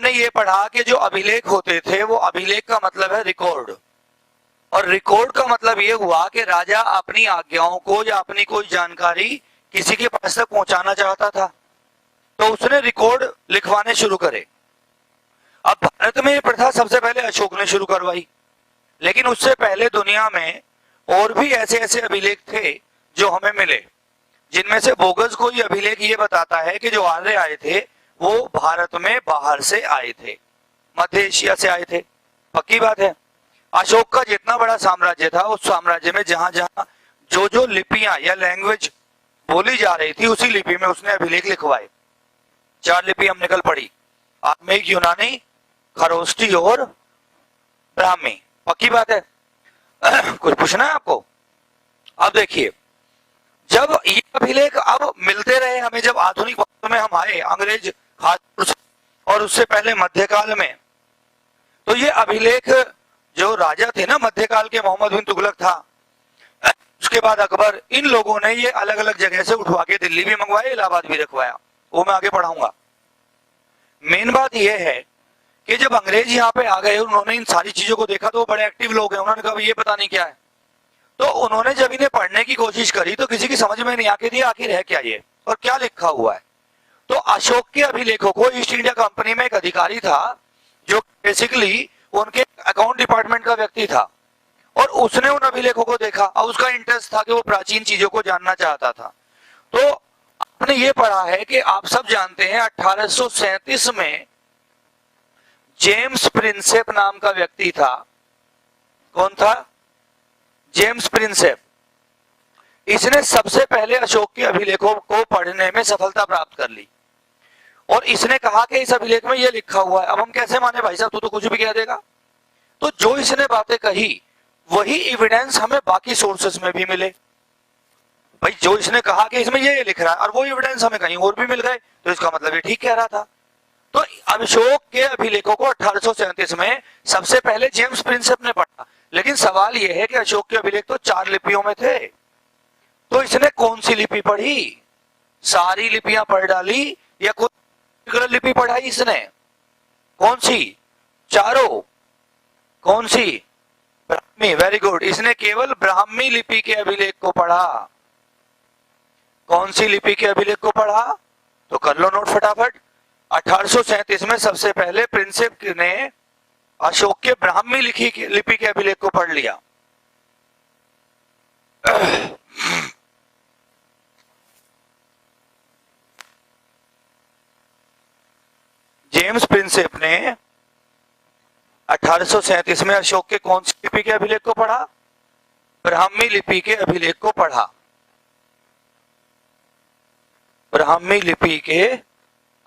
हमने ये पढ़ा कि जो अभिलेख होते थे वो अभिलेख का मतलब है रिकॉर्ड, और रिकॉर्ड का मतलब ये हुआ कि राजा अपनी आज्ञाओं को या अपनी कोई जानकारी किसी के पास तक पहुंचाना चाहता था तो उसने रिकॉर्ड लिखवाने शुरू करे। अब भारत में ये प्रथा सबसे पहले अशोक ने शुरू करवाई, लेकिन उससे पहले दुनिया में और भी ऐसे ऐसे अभिलेख थे जो हमें मिले, जिनमें से बोगस कोई अभिलेख ये बताता है कि जो आर्य आए थे वो भारत में बाहर से आए थे, मध्य एशिया से आए थे। पक्की बात है। अशोक का जितना बड़ा साम्राज्य था उस साम्राज्य में जहां जहां जो जो लिपियां या लैंग्वेज बोली जा रही थी उसी लिपि में उसने अभिलेख लिखवाए। 4 लिपि हमने कल पढ़ी, आत्मिक, यूनानी, खरोष्टी और ब्राह्मी। पक्की बात है। कुछ पूछना है आपको? अब देखिए, जब ये अभिलेख अब मिलते रहे हमें, जब आधुनिक वक्त में हम आए, अंग्रेज खास और उससे पहले मध्यकाल में, तो ये अभिलेख जो राजा थे ना मध्यकाल के, मोहम्मद बिन तुगलक था, उसके बाद अकबर, इन लोगों ने ये अलग अलग जगह से उठवा के दिल्ली भी मंगवाया, इलाहाबाद भी रखवाया, वो मैं आगे पढ़ाऊंगा। मेन बात यह है कि जब अंग्रेज यहाँ पे आ गए, उन्होंने इन सारी चीजों को देखा तो वो बड़े एक्टिव लोग हैं, उन्होंने कहा ये पता नहीं क्या है, तो उन्होंने जब इन्हें पढ़ने की कोशिश करी तो किसी की समझ में नहीं आके थी आखिर है क्या ये और क्या लिखा हुआ है। तो अशोक के अभिलेखों को ईस्ट इंडिया कंपनी में एक अधिकारी था जो बेसिकली उनके अकाउंट डिपार्टमेंट का व्यक्ति था, और उसने उन अभिलेखों को देखा और उसका इंटरेस्ट था कि वो प्राचीन चीजों को जानना चाहता था। तो आपने ये पढ़ा है कि आप सब जानते हैं 1837 में जेम्स प्रिंसेप नाम का व्यक्ति था। कौन था? James Prinsep. इसने सबसे पहले अशोक के अभिलेखों को पढ़ने में सफलता प्राप्त कर ली, और इसने कहा कि इस अभिलेख में यह लिखा हुआ है। अब हम कैसे माने भाई साहब, तू तो कुछ भी कह देगा। तो जो इसने बातें कही वही एविडेंस हमें बाकी सोर्सेस में भी मिले। भाई जो इसने कहा कि इसमें ये लिख रहा है और वो एविडेंस हमें कहीं और भी मिल गए, तो इसका मतलब ये ठीक कह रहा था। तो अशोक के अभिलेखों को 1837 में सबसे पहले जेम्स प्रिंसेप ने पढ़ा, लेकिन सवाल यह है कि अशोक के अभिलेख तो 4 लिपियों में थे, तो इसने कौन सी लिपि पढ़ी? सारी लिपियां पढ़ डाली या कोई पर्टिकुलर लिपि पढ़ाई इसने? कौन सी? चारों। कौन सी? ब्राह्मी। Very good. इसने केवल ब्राह्मी लिपि के अभिलेख को पढ़ा। कौन सी लिपि के अभिलेख को पढ़ा? तो कर लो नोट फटाफट। 1837 में सबसे पहले प्रिंसेप ने अशोक के ब्राह्मी लिपि के अभिलेख को पढ़ लिया। जेम्स प्रिंसेप ने 1837 में अशोक के कौन सी लिपि के अभिलेख को पढ़ा? ब्राह्मी लिपि के अभिलेख को पढ़ा। ब्राह्मी लिपि के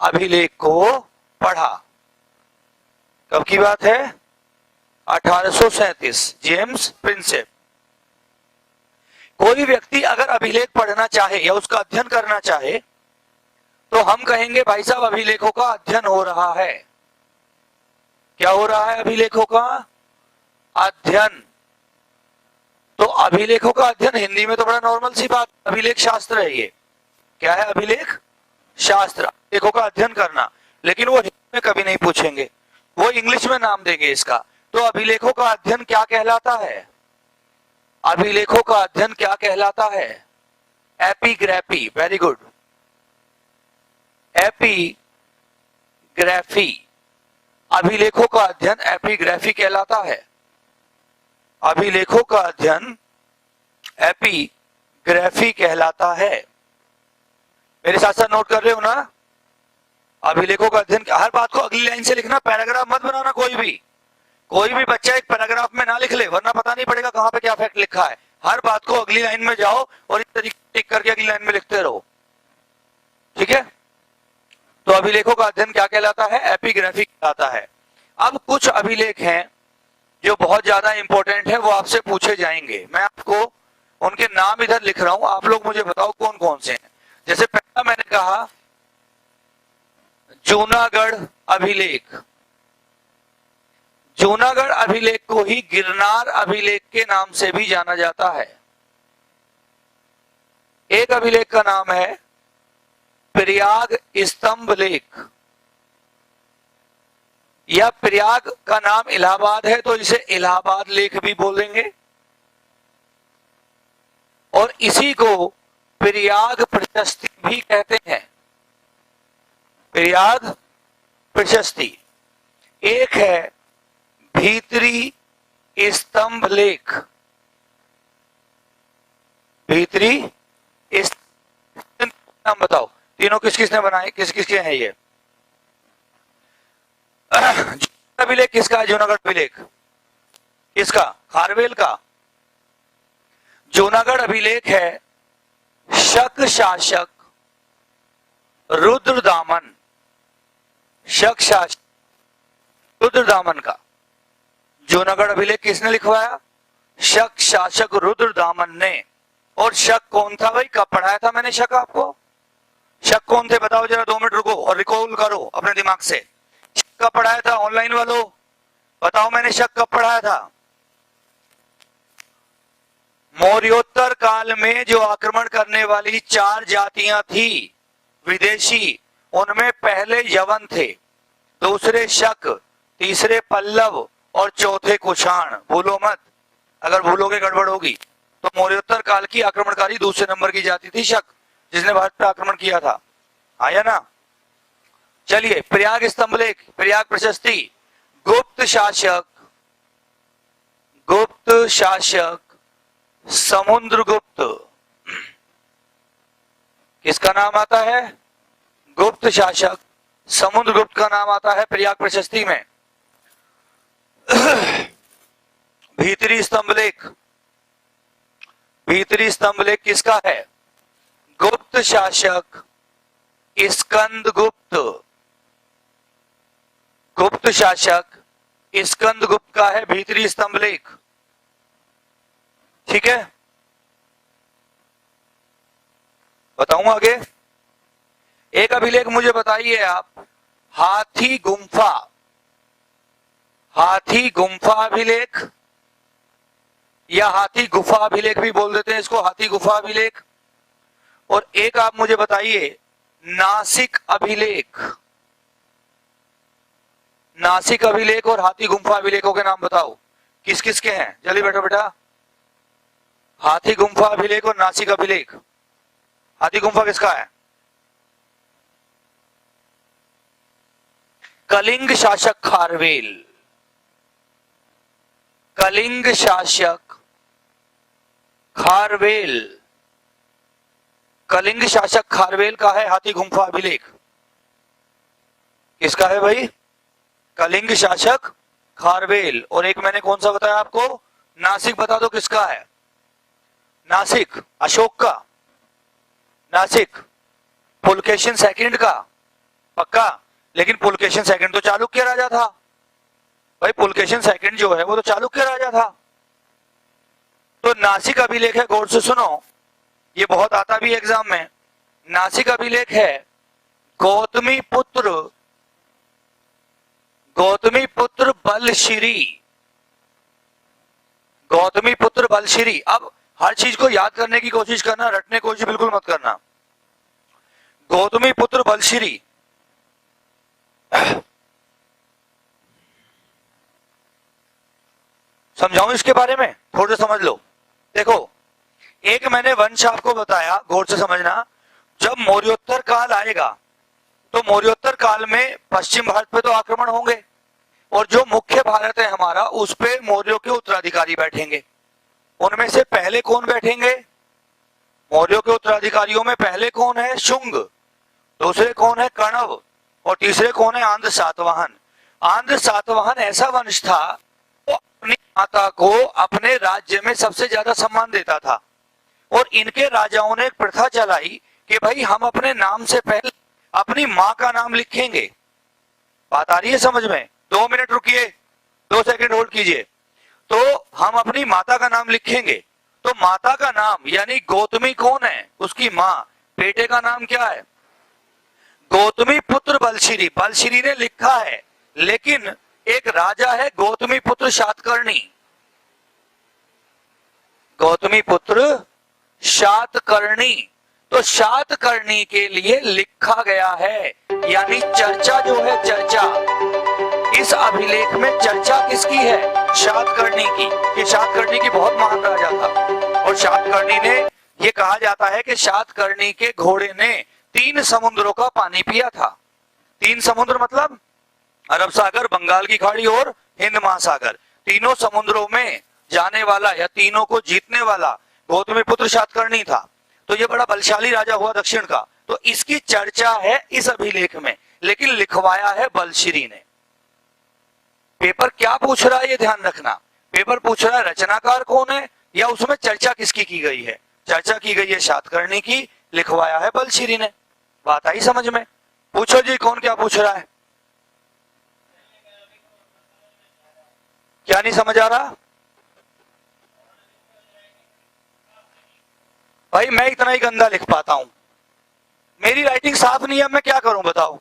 अभिलेख को पढ़ा। कब की बात है? 1837। James Prinsep. कोई व्यक्ति अगर अभिलेख पढ़ना चाहे या उसका अध्ययन करना चाहे तो हम कहेंगे भाई साहब अभिलेखों का अध्ययन हो रहा है। क्या हो रहा है? अभिलेखों का अध्ययन। तो अभिलेखों का अध्ययन हिंदी में तो बड़ा नॉर्मल सी बात, अभिलेख शास्त्र है ये। क्या है? अभिलेख शास्त्र। अभिलेखों का अध्ययन करना, लेकिन वो हिंदी में कभी नहीं पूछेंगे, वो इंग्लिश में नाम देंगे इसका। तो अभिलेखों का अध्ययन क्या कहलाता है? अभिलेखों का अध्ययन क्या कहलाता है? एपिग्राफी। Very good. एपिग्राफी। अभिलेखों का अध्ययन एपिग्राफी कहलाता है। अभिलेखों का अध्ययन एपिग्राफी कहलाता है। मेरे साथ साथ नोट कर रहे हो ना? अभिलेखों का अध्ययन। हर बात को अगली लाइन से लिखना, पैराग्राफ मत बनाना। कोई भी बच्चा एक पैराग्राफ में ना लिख ले, वरना पता नहीं पड़ेगा कहां पे क्या फैक्ट लिखा है। हर बात को अगली लाइन में जाओ और इस तरीके टिक करके अगली लाइन में लिखते रहो। ठीक है? तो अभिलेखों का अध्ययन क्या कहलाता है? एपिग्राफी कहलाता है। अब कुछ अभिलेख हैं जो बहुत ज्यादा इंपॉर्टेंट है, वो आपसे पूछे जाएंगे। मैं आपको उनके नाम इधर लिख रहा हूं, आप लोग मुझे बताओ कौन कौन से हैं। जैसे पहला मैंने कहा जूनागढ़ अभिलेख। जूनागढ़ अभिलेख को ही गिरनार अभिलेख के नाम से भी जाना जाता है। एक अभिलेख का नाम है प्रयाग स्तंभ लेख। या प्रयाग का नाम इलाहाबाद है तो इसे इलाहाबाद लेख भी बोल देंगे, और इसी को प्रयाग प्रशस्ति भी कहते हैं। प्रयाग प्रशस्ति। एक है भीतरी स्तंभ लेख। भीतरी नाम बताओ, तीनों किस किसने बनाए, किस किसके हैं ये? अभिलेख किसका है? जूनागढ़ अभिलेख किसका? खारवेल का। जूनागढ़ अभिलेख है शक शासक रुद्रदामन, शक शासक रुद्रदामन का। जूनागढ़ अभिलेख किसने लिखवाया? शक शासक रुद्रदामन ने। और शक कौन था भाई? कब पढ़ाया था मैंने शक आपको? शक कौन थे बताओ जरा, 2 मिनट रुको और रिकॉल करो अपने दिमाग से। शक कब पढ़ाया था? ऑनलाइन वालों बताओ मैंने शक कब पढ़ाया था? मौर्योत्तर काल में जो आक्रमण करने वाली 4 जातियां थी विदेशी, उनमें पहले यवन थे, दूसरे शक, तीसरे पल्लव और चौथे कुषाण। भूलो मत, अगर भूलोगे गड़बड़ होगी। तो मौर्योत्तर काल की आक्रमणकारी दूसरे नंबर की जाति थी शक, जिसने भारत पर आक्रमण किया था। आया ना? चलिए, प्रयाग स्तंभलेख, प्रयाग प्रशस्ति। गुप्त शासक समुद्रगुप्त, किसका नाम आता है? गुप्त शासक समुद्रगुप्त का नाम आता है प्रयाग प्रशस्ति में। भीतरी स्तंभलेख, भीतरी स्तंभलेख किसका है? गुप्त शासक स्कंदगुप्त, गुप्त शासक स्कंदगुप्त का है भीतरी स्तंभलेख। ठीक है, बताऊं आगे? एक अभिलेख मुझे बताइए आप, हाथी गुम्फा, हाथी गुम्फा अभिलेख या हाथी गुफा अभिलेख भी बोल देते हैं इसको, हाथी गुफा अभिलेख। और एक आप मुझे बताइए नासिक अभिलेख। नासिक अभिलेख और हाथी गुम्फा अभिलेखों के नाम बताओ किस किस के हैं? जल्दी बैठो बेटा। हाथी गुम्फा अभिलेख और नासिक अभिलेख। हाथी गुम्फा किसका है? कलिंग शासक खारवेल, कलिंग शासक खारवेल, कलिंग शासक खारवेल का है हाथी गुम्फा अभिलेख। किसका है भाई? कलिंग शासक खारवेल। और एक मैंने कौन सा बताया आपको? नासिक। बता दो किसका है? नासिक अशोक का, नासिक पुलकेशिन सेकंड का, पक्का। लेकिन पुलकेशिन सेकंड तो चालुक्य राजा था भाई, पुलकेशिन सेकंड जो है वो तो चालुक्य राजा था। तो नासिक अभिलेख है, गौर से सुनो, ये बहुत आता भी एग्जाम में। नासिक अभिलेख है गौतमी पुत्र बलशिरी, गौतमी पुत्र बलशिरी। अब हर चीज को याद करने की कोशिश करना, रटने की कोशिश बिल्कुल मत करना। गौतमी पुत्र बलशिरी, समझाऊं इसके बारे में? थोड़ा समझ लो। देखो, एक मैंने वंश आपको बताया, गौर से समझना। जब मौर्योत्तर काल आएगा तो मौर्योत्तर काल में पश्चिम भारत पे तो आक्रमण होंगे, और जो मुख्य भारत है हमारा उस पे मौर्यों के उत्तराधिकारी बैठेंगे। उनमें से पहले कौन बैठेंगे? मौर्यों के उत्तराधिकारियों में पहले कौन है? शुंग, दूसरे कौन है? कण्व, और तीसरे कौन है? आंध्र सातवाहन। आंध्र सातवाहन ऐसा वंश था वो अपनी माता को अपने राज्य में सबसे ज्यादा सम्मान देता था, और इनके राजाओं ने एक प्रथा चलाई कि भाई हम अपने नाम से पहले अपनी माँ का नाम लिखेंगे। बात आ रही है समझ में? 2 मिनट रुकिए, 2 सेकंड होल्ड कीजिए। तो हम अपनी माता का नाम लिखेंगे, तो माता का नाम यानी गौतमी कौन है? उसकी माँ। बेटे का नाम क्या है? गौतमी पुत्र बलशिरी। बलशिरी ने लिखा है, लेकिन एक राजा है गौतमी पुत्र शातकर्णी, गौतमी पुत्र शातकर्णी। तो शातकर्णी के लिए लिखा गया है, यानी चर्चा जो है, चर्चा इस अभिलेख में चर्चा किसकी है? शातकर्णी की। कि शातकर्णी की बहुत महान राजा था और शातकर्णी ने, ये कहा जाता है कि शातकर्णी के घोड़े ने 3 समुद्रों का पानी पिया था। 3 समुद्र मतलब अरब सागर, बंगाल की खाड़ी और हिंद महासागर। तीनों समुद्रों में जाने वाला या तीनों को जीतने वाला गौतमी पुत्र शातकर्णी था। तो ये बड़ा बलशाली राजा हुआ दक्षिण का। तो इसकी चर्चा है इस अभिलेख में, लेकिन लिखवाया है बलश्री ने। पेपर क्या पूछ रहा है ये ध्यान रखना। पेपर पूछ रहा है रचनाकार कौन है या उसमें चर्चा किसकी की गई है। चर्चा की गई है शातकर्णी की, लिखवाया है बलश्री ने। बात आई समझ में? पूछो जी, कौन क्या पूछ रहा है? क्या नहीं समझ आ रहा? भाई मैं इतना ही गंदा लिख पाता हूं, मेरी राइटिंग साफ नहीं है, मैं क्या करूं बताओ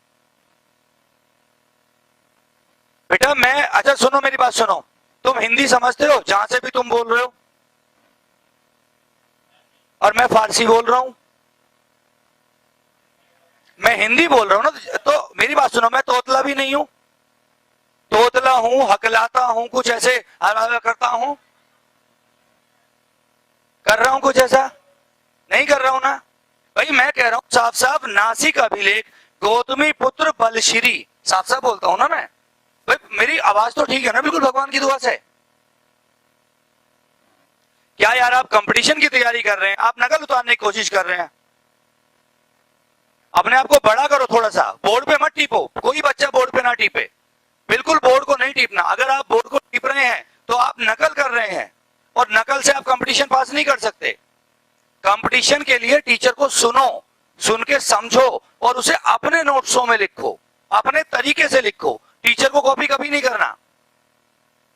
बेटा। मैं, अच्छा सुनो मेरी बात सुनो, तुम हिंदी समझते हो जहां से भी तुम बोल रहे हो, और मैं फारसी बोल रहा हूं, मैं हिंदी बोल रहा हूं ना। तो मेरी बात सुनो, मैं तोतला भी नहीं हूं, तोतला हूं, हकलाता हूं, कुछ ऐसे करता हूं, कर रहा हूं कुछ ऐसा? नहीं कर रहा हूं ना भाई। मैं कह रहा हूं साफ साफ, नासिक अभिलेख गौतमी पुत्र बलश्री, साफ साफ बोलता हूं ना मैं। भाई मेरी आवाज तो ठीक है ना बिल्कुल, भगवान की दुआ से? क्या यार आप कंपटीशन की तैयारी कर रहे हैं, आप नकल उतारने की कोशिश कर रहे हैं? अपने आप को बड़ा करो थोड़ा सा, बोर्ड पे मत टीपो। कोई बच्चा बोर्ड पे ना टीपे, बिल्कुल बोर्ड को नहीं टीपना। अगर आप बोर्ड को टीप रहे हैं तो आप नकल कर रहे हैं, और नकल से आप कंपटीशन पास नहीं कर सकते। कंपटीशन के लिए टीचर को सुनो, सुन के समझो और उसे अपने नोट्सों में लिखो, अपने तरीके से लिखो। टीचर को कॉपी कभी नहीं करना।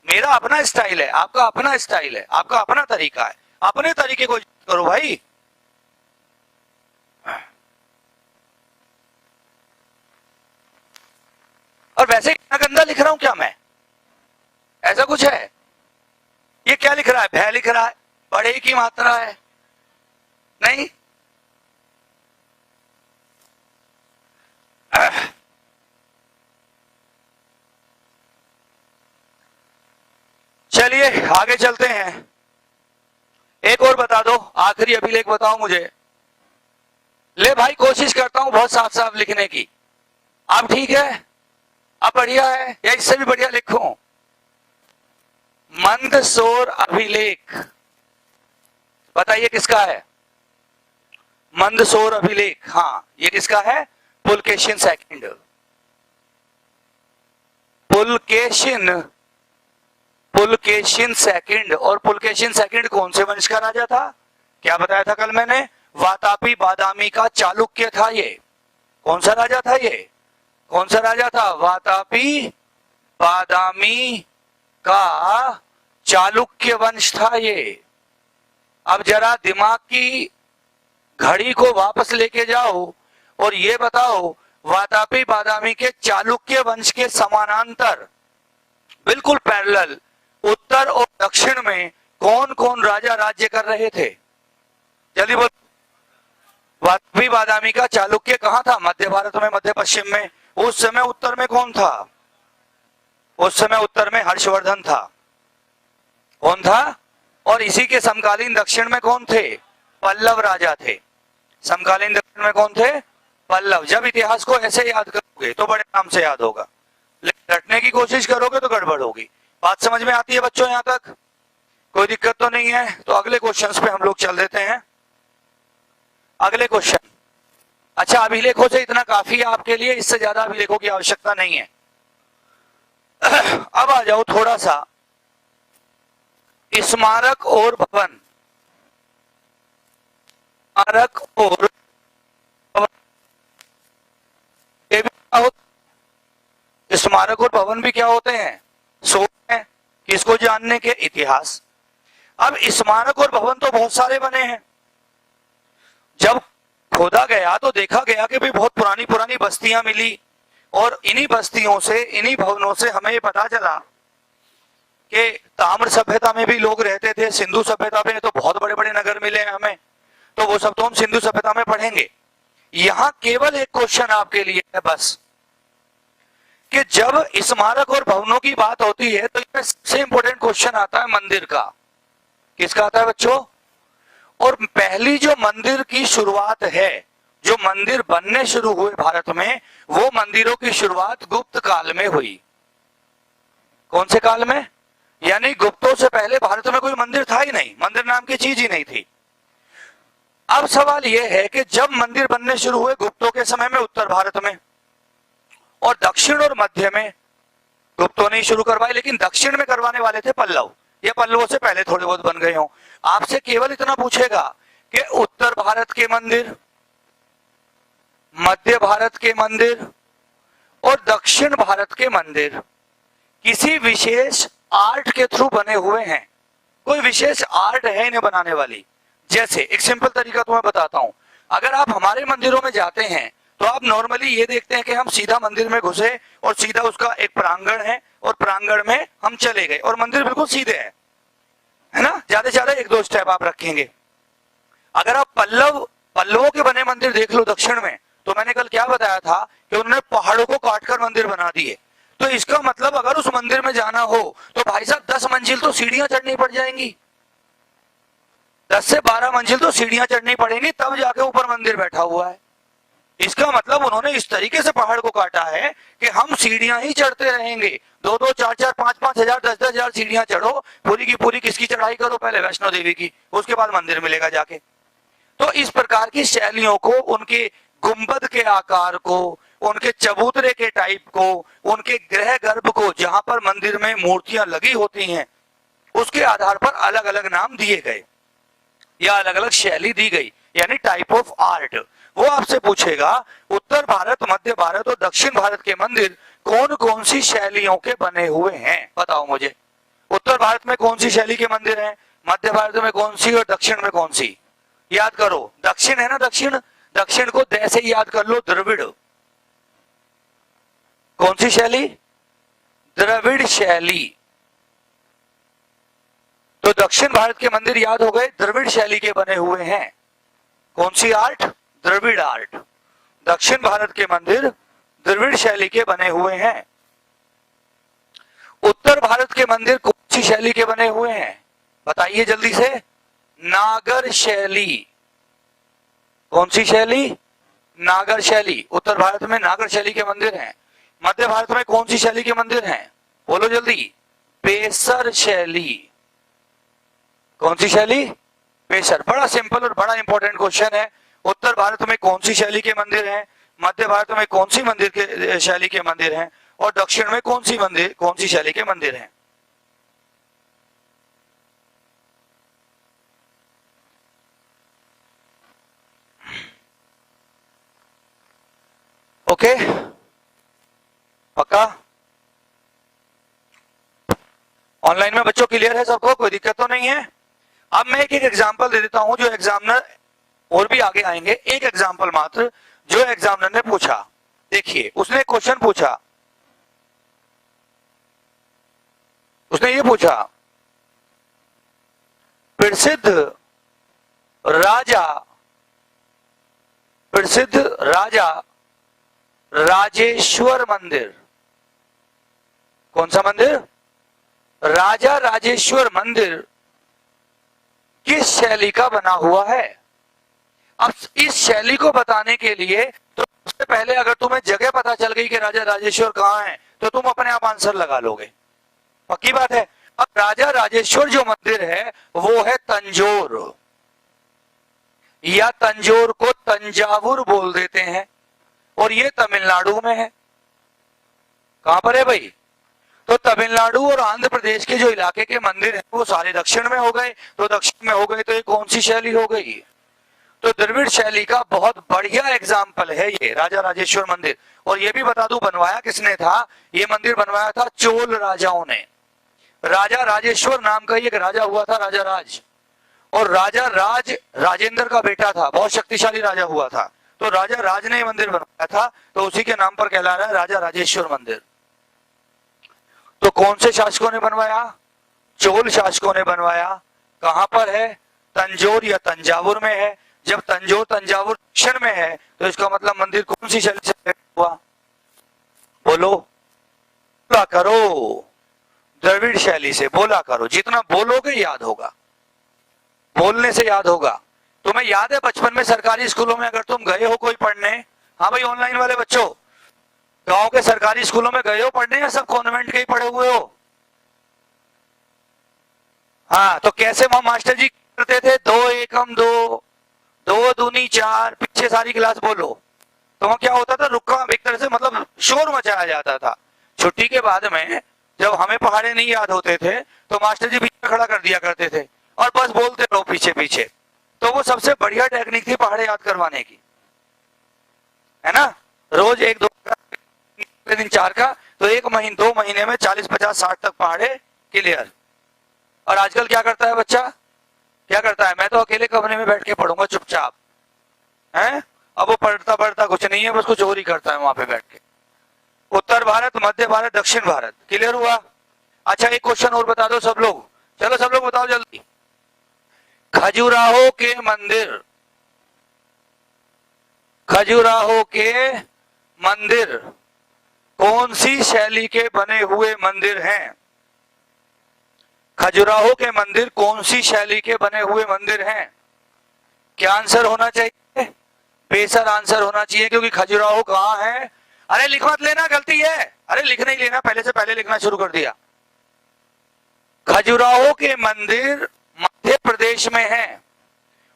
मेरा अपना स्टाइल है, आपका अपना स्टाइल है, आपका अपना तरीका है, अपने तरीके को करो भाई। और वैसे इतना गंदा लिख रहा हूं क्या मैं? ऐसा कुछ है? ये क्या लिख रहा है? भय लिख रहा है, बड़े की मात्रा है, नहीं? चलिए आगे चलते हैं। एक और बता दो, आखिरी अभिलेख बताओ मुझे। ले भाई कोशिश करता हूं बहुत साफ साफ लिखने की। अब ठीक है? अब बढ़िया है या इससे भी बढ़िया लिखूं? मंदसौर अभिलेख बताइए किसका है? मंदसौर अभिलेख, हाँ ये किसका है? पुलकेशिन सेकंड। पुलकेशिन सेकंड। और पुलकेशिन सेकंड कौन से वंश का राजा था? क्या बताया था कल मैंने? वातापी बादामी का चालुक्य था ये। कौन सा राजा था ये? कौन सा राजा था? वातापी बादामी का चालुक्य वंश था ये। अब जरा दिमाग की घड़ी को वापस लेके जाओ और ये बताओ, वातापी बादामी के चालुक्य वंश के समानांतर बिल्कुल पैरेलल उत्तर और दक्षिण में कौन कौन राजा राज्य कर रहे थे? जल्दी बोल। वातापी बादामी का चालुक्य कहां था? मध्य भारत में, मध्य पश्चिम में। उस समय उत्तर में कौन था? उस समय उत्तर में हर्षवर्धन था। कौन था? और इसी के समकालीन दक्षिण में कौन थे? पल्लव राजा थे। समकालीन दक्षिण में कौन थे? पल्लव। जब इतिहास को ऐसे याद करोगे तो बड़े नाम से याद होगा, लेकिन रटने की कोशिश करोगे तो गड़बड़ होगी। बात समझ में आती है बच्चों? यहां तक कोई दिक्कत तो नहीं है? तो अगले क्वेश्चंस पे हम लोग चल देते हैं। अगले क्वेश्चन। अच्छा अभिलेखों से इतना काफी है आपके लिए, इससे ज्यादा अभिलेखों की आवश्यकता नहीं है। अब आ जाओ थोड़ा सा स्मारक और भवन। स्मारक और भवन, ये भी क्या होता? स्मारक और भवन भी क्या होते हैं? सोच है किसको जानने के? इतिहास। अब स्मारक और भवन तो बहुत सारे बने हैं। जब खोदा गया तो देखा गया कि भाई बहुत पुरानी पुरानी बस्तियां मिली, और इन्हीं बस्तियों से, इन्हीं भवनों से हमें ये पता चला कि ताम्र सभ्यता में भी लोग रहते थे। सिंधु सभ्यता में तो बहुत बड़े बड़े नगर मिले हैं हमें, तो वो सब तो हम सिंधु सभ्यता में पढ़ेंगे। यहां केवल एक क्वेश्चन आपके लिए है बस, कि जब स्मारक और भवनों की बात होती है तो इसमें सबसे इंपॉर्टेंट क्वेश्चन आता है मंदिर का। किसका आता है बच्चों? और पहली जो मंदिर की शुरुआत है, जो मंदिर बनने शुरू हुए भारत में, वो मंदिरों की शुरुआत गुप्त काल में हुई। कौन से काल में? यानी गुप्तों से पहले भारत में कोई मंदिर था ही नहीं, मंदिर नाम की चीज ही नहीं थी। अब सवाल यह है कि जब मंदिर बनने शुरू हुए गुप्तों के समय में उत्तर भारत में, और दक्षिण और मध्य में गुप्तों ने शुरू करवाई, लेकिन दक्षिण में करवाने वाले थे पल्लव। ये पल्लवों से पहले थोड़े बहुत बन गए हों। आपसे केवल इतना पूछेगा कि उत्तर भारत के मंदिर, मध्य भारत के मंदिर और दक्षिण भारत के मंदिर किसी विशेष आर्ट के थ्रू बने हुए हैं। कोई विशेष आर्ट है इन्हें बनाने वाली। जैसे एक सिंपल तरीका तुम्हें बताता हूं, अगर आप हमारे मंदिरों में जाते हैं तो आप नॉर्मली ये देखते हैं कि हम सीधा मंदिर में घुसे और सीधा उसका एक प्रांगण है और प्रांगण में हम चले गए और मंदिर बिल्कुल सीधे है ना, ज्यादा से ज्यादा एक दो स्टेप आप रखेंगे। अगर आप पल्लवों के बने मंदिर देख लो दक्षिण में, तो मैंने कल क्या बताया था कि उन्होंने पहाड़ों को काटकर मंदिर बना दिए। तो इसका मतलब अगर उस मंदिर में जाना हो तो भाई साहब 10 मंजिल तो सीढ़ियां चढ़नी पड़ जाएंगी, 10 से 12 मंजिल तो सीढ़ियां चढ़नी पड़ेंगी, तब जाके ऊपर मंदिर बैठा हुआ है। इसका मतलब उन्होंने इस तरीके से पहाड़ को काटा है कि हम सीढ़ियां ही चढ़ते रहेंगे। 2-2, 4-4, 5-5 हजार, 10-10 हजार सीढ़ियां चढ़ो, पूरी की पूरी किसकी चढ़ाई करो? पहले वैष्णो देवी की, उसके बाद मंदिर मिलेगा जाके। तो इस प्रकार की शैलियों को, उनके गुंबद के आकार को, उनके चबूतरे के टाइप को, उनके गृह गर्भ को, जहां पर मंदिर में मूर्तियां लगी होती हैं, उसके आधार पर अलग अलग नाम दिए गए या अलग अलग शैली दी गई, यानी टाइप ऑफ आर्ट। वो आपसे पूछेगा उत्तर भारत, मध्य भारत और दक्षिण भारत के मंदिर कौन कौन सी शैलियों के बने हुए हैं? बताओ मुझे। उत्तर भारत में कौन सी शैली के मंदिर हैं, मध्य भारत में कौन सी और दक्षिण में कौन सी? याद करो, दक्षिण है ना, दक्षिण, दक्षिण को द से याद कर लो, द्रविड़। कौन सी शैली? द्रविड़ शैली। तो दक्षिण भारत के मंदिर याद हो गए, द्रविड़ शैली के बने हुए हैं। कौन सी आर्ट? द्रविड़ आर्ट। दक्षिण भारत के मंदिर द्रविड़ शैली के बने हुए हैं। उत्तर भारत के मंदिर कौन सी शैली के बने हुए हैं? बताइए जल्दी से। नागर शैली। कौन सी शैली? नागर शैली। उत्तर भारत में नागर शैली के मंदिर हैं। मध्य भारत में कौन सी शैली के मंदिर हैं? बोलो जल्दी। पेसर शैली। कौन सी शैली? पेसर। बड़ा सिंपल और बड़ा इंपॉर्टेंट क्वेश्चन है। उत्तर भारत में कौन सी शैली के मंदिर हैं, मध्य भारत में कौन सी मंदिर के शैली के मंदिर हैं, और दक्षिण में कौन सी शैली के मंदिर हैं? ओके, पक्का? ऑनलाइन में बच्चों क्लियर है सबको? कोई दिक्कत तो नहीं है? अब मैं एक एग्जांपल दे देता हूं जो एग्जामिनर, और भी आगे आएंगे, एक एग्जांपल मात्र जो एग्जामिनर ने पूछा। देखिए, उसने क्वेश्चन पूछा, उसने ये पूछा, प्रसिद्ध राजा राजेश्वर मंदिर। कौन सा मंदिर? राजा राजेश्वर मंदिर किस शैली का बना हुआ है? अब इस शैली को बताने के लिए तो सबसे पहले अगर तुम्हें जगह पता चल गई कि राजा राजेश्वर कहां है तो तुम अपने आप आंसर लगा लोगे, पक्की बात है। अब राजा राजेश्वर जो मंदिर है वो है तंजौर, या तंजौर को तंजावुर बोल देते हैं, और ये तमिलनाडु में है। कहां पर है भाई? तो तमिलनाडु और आंध्र प्रदेश के जो इलाके के मंदिर हैं वो सारे दक्षिण में हो गए। तो दक्षिण में हो गए तो ये कौन सी शैली हो गई? तो द्रविड़ शैली का बहुत बढ़िया एग्जाम्पल है ये राजा राजेश्वर मंदिर। और ये भी बता दूं बनवाया किसने था? ये मंदिर बनवाया था चोल राजाओं ने। राजा राजेश्वर नाम का एक राजा हुआ था, राजा राज, और राजा राज राजेंद्र का बेटा था, बहुत शक्तिशाली राजा हुआ था। तो राजा राज ने मंदिर बनवाया था, तो उसी के नाम पर कहला रहा है राजा राजेश्वर मंदिर। तो कौन से शासकों ने बनवाया? चोल शासकों ने बनवाया। कहां पर है? तंजौर या तंजावुर में है। जब तंजौर दक्षिण में है तो इसका मतलब मंदिर कौन सी शैली से हुआ? बोलो। बोला करो, द्रविड़ शैली से बोला करो, जितना बोलोगे याद होगा, बोलने से याद होगा। तुम्हें याद है बचपन में सरकारी स्कूलों में अगर तुम गए हो कोई पढ़ने, हाँ भाई ऑनलाइन वाले बच्चों, गांव के सरकारी स्कूलों में गए हो पढ़ने या सब कॉन्वेंट के ही पढ़े हुए हो? हाँ, तो कैसे वहां मास्टर जी करते थे? 2 एकम 2, 2 दूनी 4, पीछे सारी क्लास बोलो। तो वहां क्या होता था, रुका एक तरह से मतलब शोर मचाया जाता था। छुट्टी के बाद में जब हमें पहाड़े नहीं याद होते थे तो मास्टर जी पीछे खड़ा कर दिया करते थे और बस बोलते रहो पीछे पीछे। तो वो सबसे बढ़िया टेक्निक थी पहाड़े याद करवाने की, है ना। रोज 1-2 दिन 4 का, तो 2 महीने में 40, 50, 60 तक पहाड़े क्लियर। और आजकल क्या करता है बच्चा, क्या करता है, मैं तो अकेले कमरे में बैठ के पढ़ूंगा चुपचाप, है। अब वो पढ़ता पढ़ता कुछ नहीं है, बस कुछ और ही करता है वहां पे बैठ के। उत्तर भारत, मध्य भारत, दक्षिण भारत, क्लियर हुआ। अच्छा एक क्वेश्चन और बता दो सब लोग, चलो सब लोग बताओ जल्दी। खजुराहो के मंदिर, खजुराहो के मंदिर कौन सी शैली के बने हुए मंदिर हैं? खजुराहो के मंदिर कौन सी शैली के बने हुए मंदिर हैं? क्या आंसर होना चाहिए? बेसर आंसर होना चाहिए, क्योंकि खजुराहो कहां है? अरे लिख मत लेना, गलती है। अरे लिख नहीं लेना, पहले से पहले लिखना शुरू कर दिया। खजुराहो के मंदिर मध्य प्रदेश में है,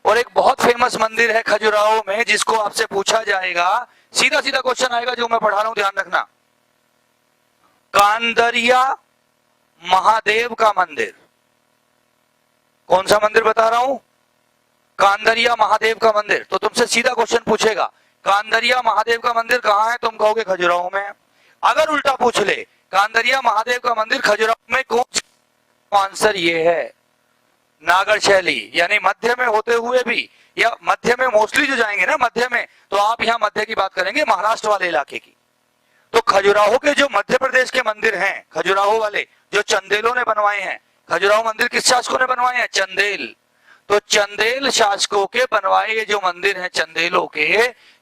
और एक बहुत फेमस मंदिर है खजुराहो में जिसको आपसे पूछा जाएगा, सीधा सीधा क्वेश्चन आएगा जो मैं पढ़ा रहा हूं, ध्यान रखना। कांदरिया महादेव का मंदिर, कौन सा मंदिर बता रहा हूं? कांदरिया महादेव का मंदिर। तो तुमसे सीधा क्वेश्चन पूछेगा, कांदरिया महादेव का मंदिर कहां है? तुम कहोगे खजुराहो में। अगर उल्टा पूछ ले, कांदरिया महादेव का मंदिर खजुराहो में कौन सा? आंसर ये है नागर शैली, यानी मध्य में होते हुए भी, या मध्य में मोस्टली जो जाएंगे ना मध्य में, तो आप यहां मध्य की बात करेंगे, महाराष्ट्र वाले इलाके की। तो खजुराहो के जो मध्य प्रदेश के मंदिर हैं, खजुराहो वाले जो चंदेलों ने बनवाए हैं, खजुराहो मंदिर किस शासकों ने बनवाए हैं? चंदेल। तो चंदेल शासकों के बनवाए ये जो मंदिर हैं चंदेलों के,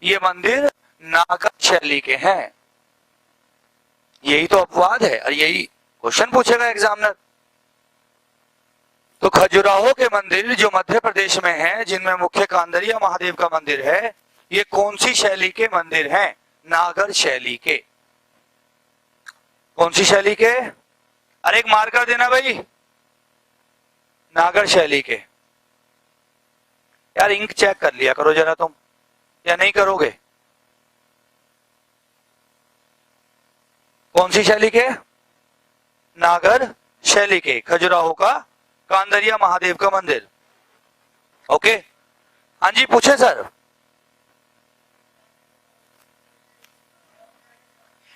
ये मंदिर नागर शैली के हैं। यही तो अपवाद है और यही क्वेश्चन पूछेगा एग्जामिनर। तो खजुराहो के मंदिर जो मध्य प्रदेश में हैं, जिनमें मुख्य कांदरिया महादेव का मंदिर है, ये कौन सी शैली के मंदिर हैं? नागर शैली के। कौन सी शैली के? अरे एक मार्कर देना भाई, नागर शैली के। यार इंक चेक कर लिया करो जरा तुम, या नहीं करोगे? कौन सी शैली के? नागर शैली के, खजुराहो का कांदरिया महादेव का मंदिर। ओके, हाँ जी पूछे सर।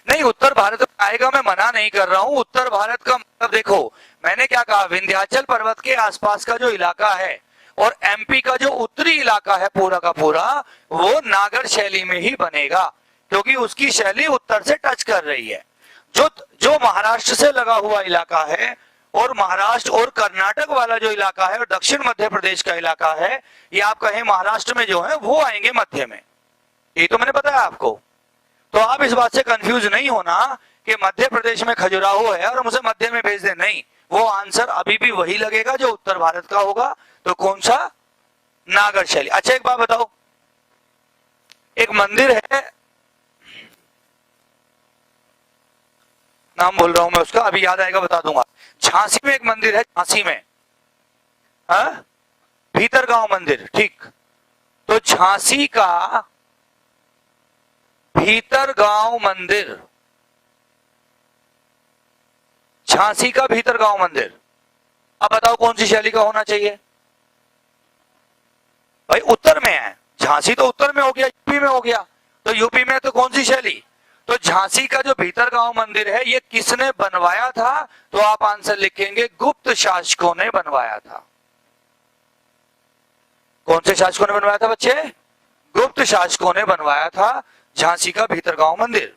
नहीं, उत्तर भारत में आएगा, मैं मना नहीं कर रहा हूं। उत्तर भारत का मतलब देखो, मैंने क्या कहा, विंध्याचल पर्वत के आसपास का जो इलाका है और एमपी का जो उत्तरी इलाका है पूरा का पूरा, वो नागर शैली में ही बनेगा, क्योंकि उसकी शैली उत्तर से टच कर रही है। जो महाराष्ट्र से लगा हुआ इलाका है और महाराष्ट्र और कर्नाटक वाला जो इलाका है और दक्षिण मध्य प्रदेश का इलाका है, ये आप कहें महाराष्ट्र में जो है वो आएंगे मध्य में। ये तो मैंने बताया आपको। तो आप इस बात से कंफ्यूज नहीं होना कि मध्य प्रदेश में खजुराहो है और मुझे मध्य में भेज दे, नहीं, वो आंसर अभी भी वही लगेगा जो उत्तर भारत का होगा। तो कौन सा? नागर शैली। अच्छा एक बात बताओ, एक मंदिर है, नाम बोल रहा हूं मैं उसका, अभी याद आएगा बता दूंगा। झांसी में एक मंदिर है, झांसी में, हाँ, भीतरगांव मंदिर, ठीक। तो झांसी का भीतरगांव मंदिर, झांसी का भीतरगांव मंदिर, अब बताओ कौन सी शैली का होना चाहिए? भाई उत्तर में है, झांसी तो उत्तर में हो गया, यूपी में हो गया, तो यूपी में तो कौन सी शैली? तो झांसी का जो भीतरगांव मंदिर है, ये किसने बनवाया था? तो आप आंसर लिखेंगे, गुप्त शासकों ने बनवाया था। कौन से शासकों ने बनवाया था बच्चे? गुप्त शासकों ने बनवाया था झांसी का भीतरगांव मंदिर।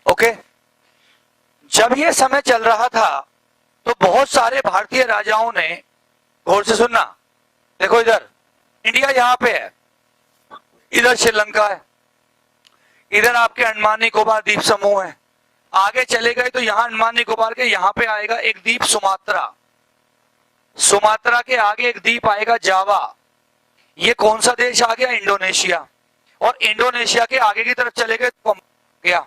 ओके, जब यह समय चल रहा था तो बहुत सारे भारतीय राजाओं ने गौर से सुनना, देखो इधर इंडिया यहाँ पे है, इधर श्रीलंका है, इधर आपके अंडमान निकोबार द्वीप समूह है। आगे चले गए तो यहाँ अंडमान निकोबार के यहाँ पे आएगा एक द्वीप सुमात्रा, सुमात्रा के आगे एक द्वीप आएगा जावा। ये कौन सा देश आ गया? इंडोनेशिया। और इंडोनेशिया के आगे की तरफ चले गए तो गया।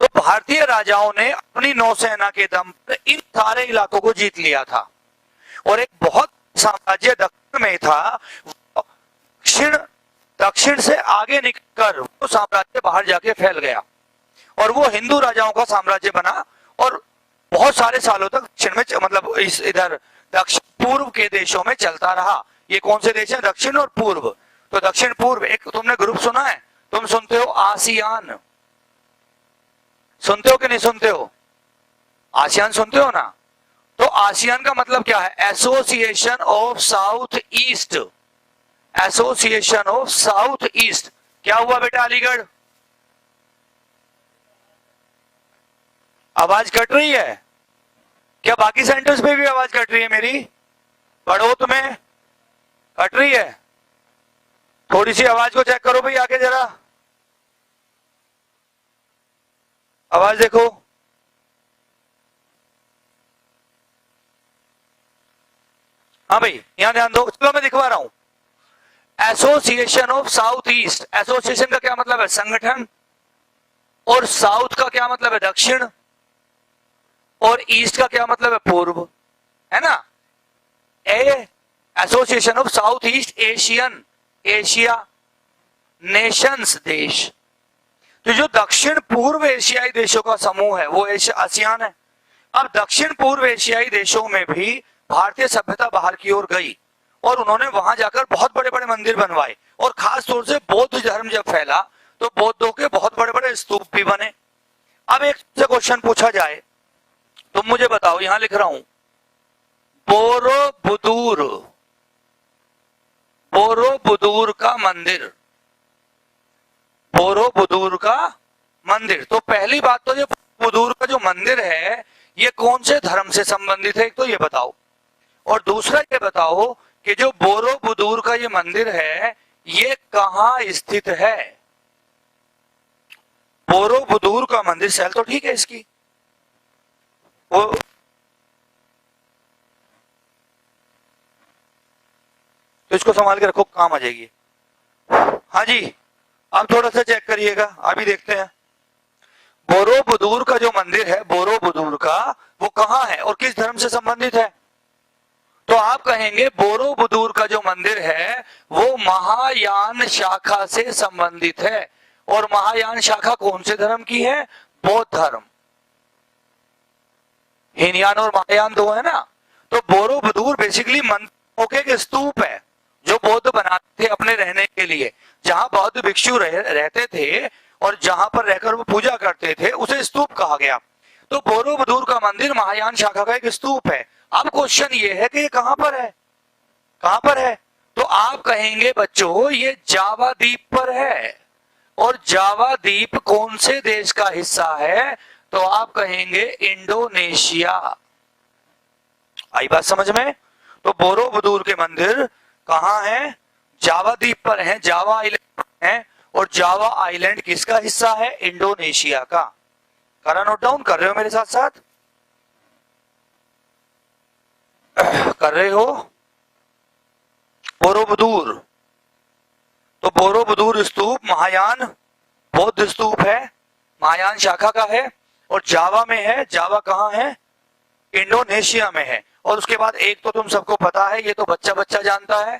तो भारतीय राजाओं ने अपनी नौसेना के दम पर इन सारे इलाकों को जीत लिया था और एक बहुत साम्राज्य दक्षिण में था। दक्षिण से आगे निकलकर वो साम्राज्य बाहर जाके फैल गया और वो हिंदू राजाओं का साम्राज्य बना और बहुत सारे सालों तक दक्षिण में, मतलब इस इधर दक्षिण पूर्व के देशों में चलता रहा। ये कौन से देश हैं? दक्षिण और पूर्व। तो दक्षिण पूर्व, एक तुमने ग्रुप सुना है, तुम सुनते हो आसियान, सुनते हो कि नहीं सुनते हो? आसियान सुनते हो ना? तो आसियान का मतलब क्या है? Association of south east, association of south east. क्या हुआ बेटा अलीगढ़? आवाज कट रही है क्या? बाकी सेंटर्स पे भी आवाज कट रही है मेरी? पढ़ो में कट रही है? थोड़ी सी आवाज को चेक करो भाई, आगे जरा आवाज देखो। हाँ भाई यहां ध्यान दो, चलो मैं दिखवा रहा हूं। Association of south east, association का क्या मतलब है? संगठन। और साउथ का क्या मतलब है? दक्षिण। और ईस्ट का क्या मतलब है? पूर्व, है ना? Association of south east Asian, Asia Nations देश। तो जो दक्षिण पूर्व एशियाई देशों का समूह है वो आसियान है। अब दक्षिण पूर्व एशियाई देशों में भी भारतीय सभ्यता बाहर की ओर गई और उन्होंने वहां जाकर बहुत बड़े बड़े मंदिर बनवाए और खास तौर से बौद्ध धर्म जब फैला तो बौद्धों के बहुत बड़े बड़े स्तूप भी बने। अब एक क्वेश्चन पूछा जाए, तुम मुझे बताओ, यहां लिख रहा हूं बोरोबुदुर, बोरोबुदुर का मंदिर, बोरोबुदुर का मंदिर। तो पहली बात तो ये बोरोबुदुर का जो मंदिर है ये कौन से धर्म से संबंधित है, एक तो ये बताओ। और दूसरा ये बताओ कि जो बोरोबुदुर का ये मंदिर है ये कहां स्थित है? बोरोबुदुर का मंदिर, सेल तो ठीक है इसकी, वो तो इसको संभाल के रखो, काम आ जाएगी। हाँ जी, अब थोड़ा सा चेक करिएगा, अभी देखते हैं बोरोबुदुर का जो मंदिर है, बोरोबुदुर का वो कहां है और किस धर्म से संबंधित है? तो आप कहेंगे बोरोबुदुर का जो मंदिर है वो महायान शाखा से संबंधित है। और महायान शाखा कौन से धर्म की है? बौद्ध धर्म। हीनयान और महायान दो है ना। तो बोरोबुदुर बेसिकली मंदिरों के एक स्तूप है जो बौद्ध बनाते थे अपने रहने के लिए। जहां बौद्ध भिक्षु रहते थे और जहां पर रहकर वो पूजा करते थे उसे स्तूप कहा गया। तो बोरोबुदुर का मंदिर महायान शाखा का एक स्तूप है। अब क्वेश्चन ये है कि ये कहां पर है? कहां पर है? तो आप कहेंगे बच्चों ये जावा द्वीप पर है। और जावा द्वीप कौन से देश का हिस्सा है? तो आप कहेंगे इंडोनेशिया। आई बात समझ में? तो बोरोबुदुर के मंदिर कहां है? जावा द्वीप पर है, जावा आइलैंड है। और जावा आइलैंड किसका हिस्सा है? इंडोनेशिया का। करा नोट डाउन कर रहे हो मेरे साथ साथ? कर रहे हो? बोरोबुदुर, तो बोरोबुदुर स्तूप महायान बौद्ध स्तूप है, महायान शाखा का है और जावा में है। जावा कहां है? इंडोनेशिया में है। और उसके बाद एक तो तुम सबको पता है, ये तो बच्चा बच्चा जानता है,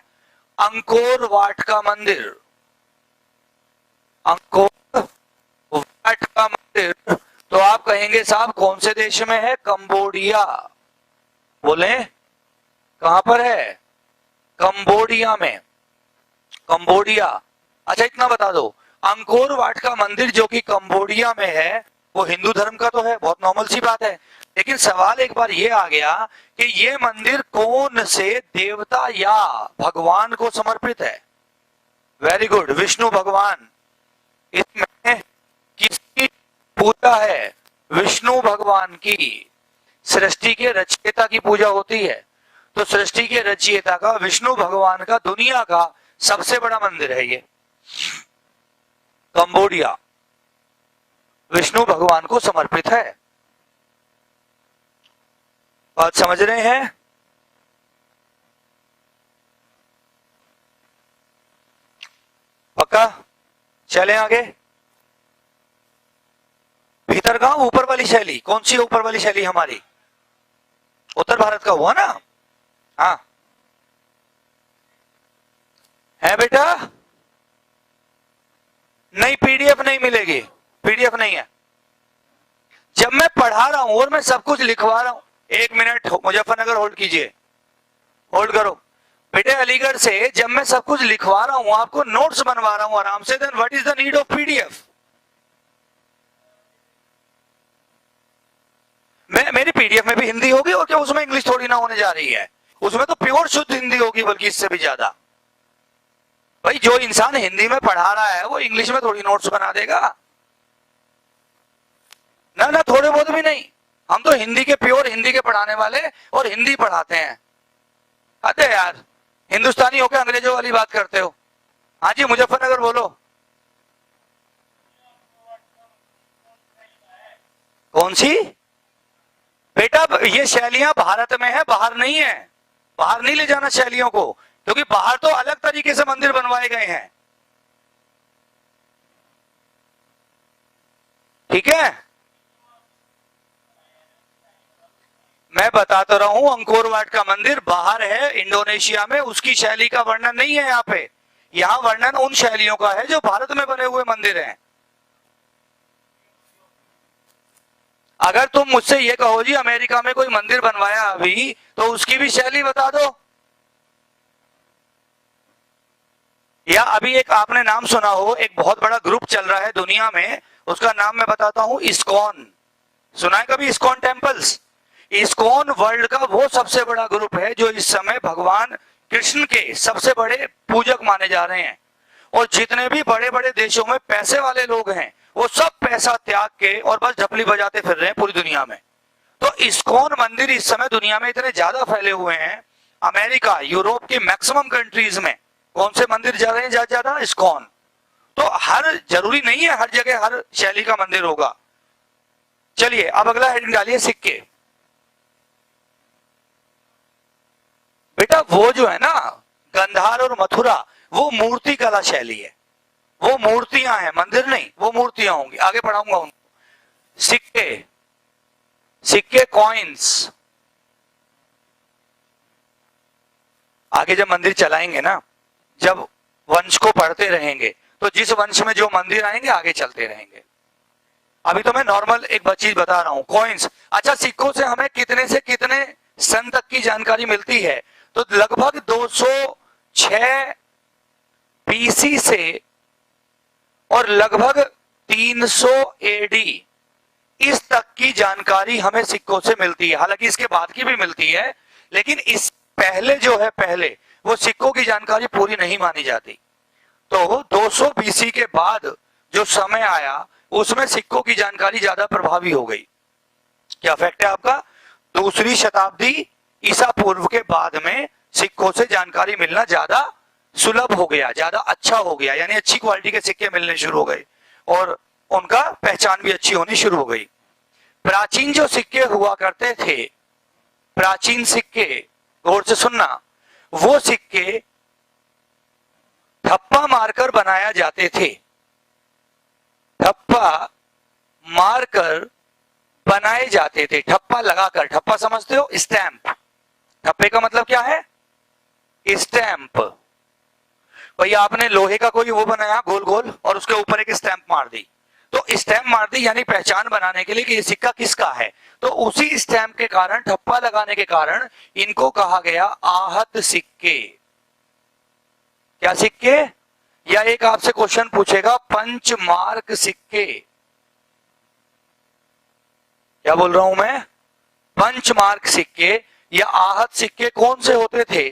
अंकोर वाट का मंदिर। अंकोर वाट का मंदिर, तो आप कहेंगे साहब कौन से देश में है? कंबोडिया। बोले कहां पर है? कंबोडिया में। कंबोडिया। अच्छा इतना बता दो, अंकोर वाट का मंदिर जो कि कंबोडिया में है वो हिंदू धर्म का तो है, बहुत नॉर्मल सी बात है। लेकिन सवाल एक बार ये आ गया कि ये मंदिर कौन से देवता या भगवान को समर्पित है? वेरी गुड, विष्णु भगवान। इसमें किसकी पूजा है? विष्णु भगवान की। सृष्टि के रचयिता की पूजा होती है। तो सृष्टि के रचयिता का, विष्णु भगवान का, दुनिया का सबसे बड़ा मंदिर है ये कंबोडिया, विष्णु भगवान को समर्पित है। बात समझ रहे हैं? पक्का? चलें आगे। भीतरगांव ऊपर वाली शैली, कौन सी ऊपर वाली शैली हमारी? उत्तर भारत का हुआ ना? हाँ है बेटा? नहीं, पीडीएफ नहीं मिलेगी, पीडीएफ नहीं है। जब मैं पढ़ा रहा हूं और मैं सब कुछ लिखवा रहा हूं, एक मिनट मुजफ्फरनगर होल्ड कीजिए, होल्ड करो बेटे। अलीगढ़ से जब मैं सब कुछ लिखवा रहा हूं, आपको नोट्स बनवा रहा हूं आराम से, then what is the need of PDF? मेरी पीडीएफ में भी हिंदी होगी, और क्या उसमें इंग्लिश थोड़ी ना होने जा रही है? उसमें तो प्योर शुद्ध हिंदी होगी, बल्कि इससे भी ज्यादा। भाई जो इंसान हिंदी में पढ़ा रहा है वो इंग्लिश में थोड़ी नोट्स बना देगा ना, ना थोड़े बहुत भी नहीं। हम तो हिंदी के प्योर हिंदी के पढ़ाने वाले और हिंदी पढ़ाते हैं। अरे यार, हिंदुस्तानी होकर अंग्रेजों वाली बात करते हो। हाँ जी, मुजफ्फरनगर बोलो। कौन सी? बेटा ये शैलियां भारत में है, बाहर नहीं है। बाहर नहीं ले जाना शैलियों को, क्योंकि बाहर तो अलग तरीके से मंदिर बनवाए गए हैं। ठीक है, मैं बता तो रहा हूं, अंकोर वाट का मंदिर बाहर है इंडोनेशिया में, उसकी शैली का वर्णन नहीं है यहाँ पे। यहाँ वर्णन उन शैलियों का है जो भारत में बने हुए मंदिर हैं। अगर तुम मुझसे ये कहो जी अमेरिका में कोई मंदिर बनवाया अभी, तो उसकी भी शैली बता दो। या अभी एक आपने नाम सुना हो, एक बहुत बड़ा ग्रुप चल रहा है दुनिया में, उसका नाम मैं बताता हूं, इस्कॉन। सुना है कभी इस्कॉन टेम्पल्स? इस्कॉन वर्ल्ड का वो सबसे बड़ा ग्रुप है जो इस समय भगवान कृष्ण के सबसे बड़े पूजक माने जा रहे हैं। और जितने भी बड़े बड़े देशों में पैसे वाले लोग हैं, वो सब पैसा त्याग के और बस ढपली बजाते फिर रहे हैं पूरी दुनिया में। तो इस्कॉन मंदिर इस समय दुनिया में इतने ज्यादा फैले हुए हैं। अमेरिका, यूरोप की मैक्सिमम कंट्रीज में कौन से मंदिर जा रहे हैं ज्यादा? इस्कॉन। तो हर जरूरी नहीं है हर जगह हर शैली का मंदिर होगा। चलिए अब अगला हेडिंग डालिए, सिक्के। बेटा वो जो है ना गंधार और मथुरा, वो मूर्ति कला शैली है, वो मूर्तियां हैं, मंदिर नहीं, वो मूर्तियां होंगी। आगे पढ़ाऊंगा उनको। सिक्के, सिक्के कॉइन्स। आगे जब मंदिर चलाएंगे ना, जब वंश को पढ़ते रहेंगे, तो जिस वंश में जो मंदिर आएंगे आगे चलते रहेंगे। अभी तो मैं नॉर्मल एक चीज बता रहा हूं, कॉइन्स। अच्छा, सिक्कों से हमें कितने से कितने सन तक की जानकारी मिलती है? तो लगभग 206 बीसी से और लगभग 300 एडी इस तक की जानकारी हमें सिक्कों से मिलती है। हालांकि इसके बाद की भी मिलती है, लेकिन इस पहले जो है, पहले वो सिक्कों की जानकारी पूरी नहीं मानी जाती। तो 200 बीसी के बाद जो समय आया, उसमें सिक्कों की जानकारी ज्यादा प्रभावी हो गई। क्या फैक्ट है आपका? दूसरी शताब्दी ईसा पूर्व के बाद में सिक्कों से जानकारी मिलना ज्यादा सुलभ हो गया, ज्यादा अच्छा हो गया, यानी अच्छी क्वालिटी के सिक्के मिलने शुरू हो गए और उनका पहचान भी अच्छी होनी शुरू हो गई। प्राचीन जो सिक्के हुआ करते थे, प्राचीन सिक्के, गौर से सुनना, वो सिक्के ठप्पा मारकर बनाया जाते थे। ठप्पा मारकर बनाए जाते थे, ठप्पा लगाकर। ठप्पा समझते हो? स्टैंप। ठप्पे का मतलब क्या है? स्टैंप। भाई आपने लोहे का कोई वो बनाया गोल गोल और उसके ऊपर एक स्टैंप मार दी, तो स्टैंप मार दी यानी पहचान बनाने के लिए कि ये सिक्का किसका है। तो उसी स्टैंप के कारण, ठप्पा लगाने के कारण इनको कहा गया आहत सिक्के। क्या सिक्के? या एक आपसे क्वेश्चन पूछेगा, पंचमार्क सिक्के। क्या बोल रहा हूं मैं? पंचमार्क सिक्के या आहत सिक्के कौन से होते थे?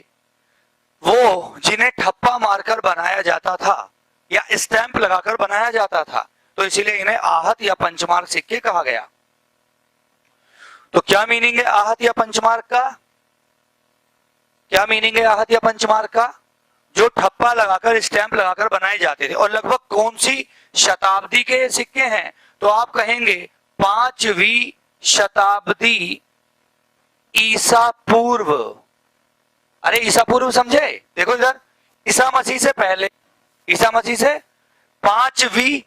वो जिन्हें ठप्पा मारकर बनाया जाता था या स्टैंप लगाकर बनाया जाता था, तो इसीलिए इन्हें आहत या पंचमार्क सिक्के कहा गया। तो क्या मीनिंग है आहत या पंचमार्क का? क्या मीनिंग है आहत या पंचमार्क का? जो ठप्पा लगाकर स्टैंप लगाकर बनाए जाते थे। और लगभग कौन सी शताब्दी के ये सिक्के हैं? तो आप कहेंगे 5वीं शताब्दी ईसा पूर्व। अरे ईसा पूर्व समझे? देखो इधर, ईसा मसीह से पहले, ईसा मसीह से पांचवी,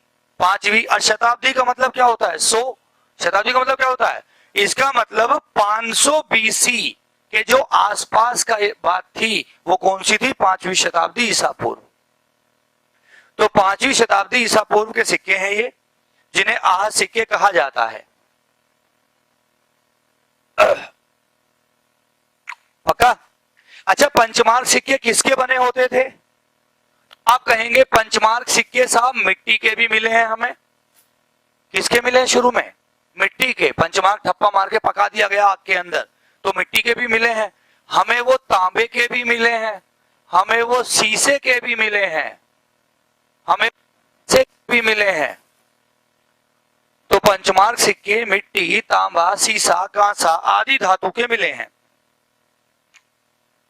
पांचवी। और शताब्दी का मतलब क्या होता है? 100। शताब्दी का मतलब क्या होता है? इसका मतलब 500 बीसी के जो आसपास का बात थी वो कौन सी थी? 5वीं शताब्दी ईसा पूर्व। तो 5वीं शताब्दी ईसा पूर्व के सिक्के हैं ये, जिन्हें आहत सिक्के कहा जाता है। पक्का? अच्छा, पंचमार्क सिक्के किसके बने होते थे? आप कहेंगे पंचमार्क सिक्के साहब मिट्टी के भी मिले हैं हमें। किसके मिले हैं शुरू में? मिट्टी के। पंचमार्क ठप्पा मार के पका दिया गया आग के अंदर, तो मिट्टी के भी मिले हैं हमें। वो तांबे के भी मिले हैं हमें, वो शीशे के भी मिले हैं हमें, से भी मिले हैं। तो पंचमार्क सिक्के मिट्टी, तांबा, शीशा, कांसा आदि धातु के मिले हैं।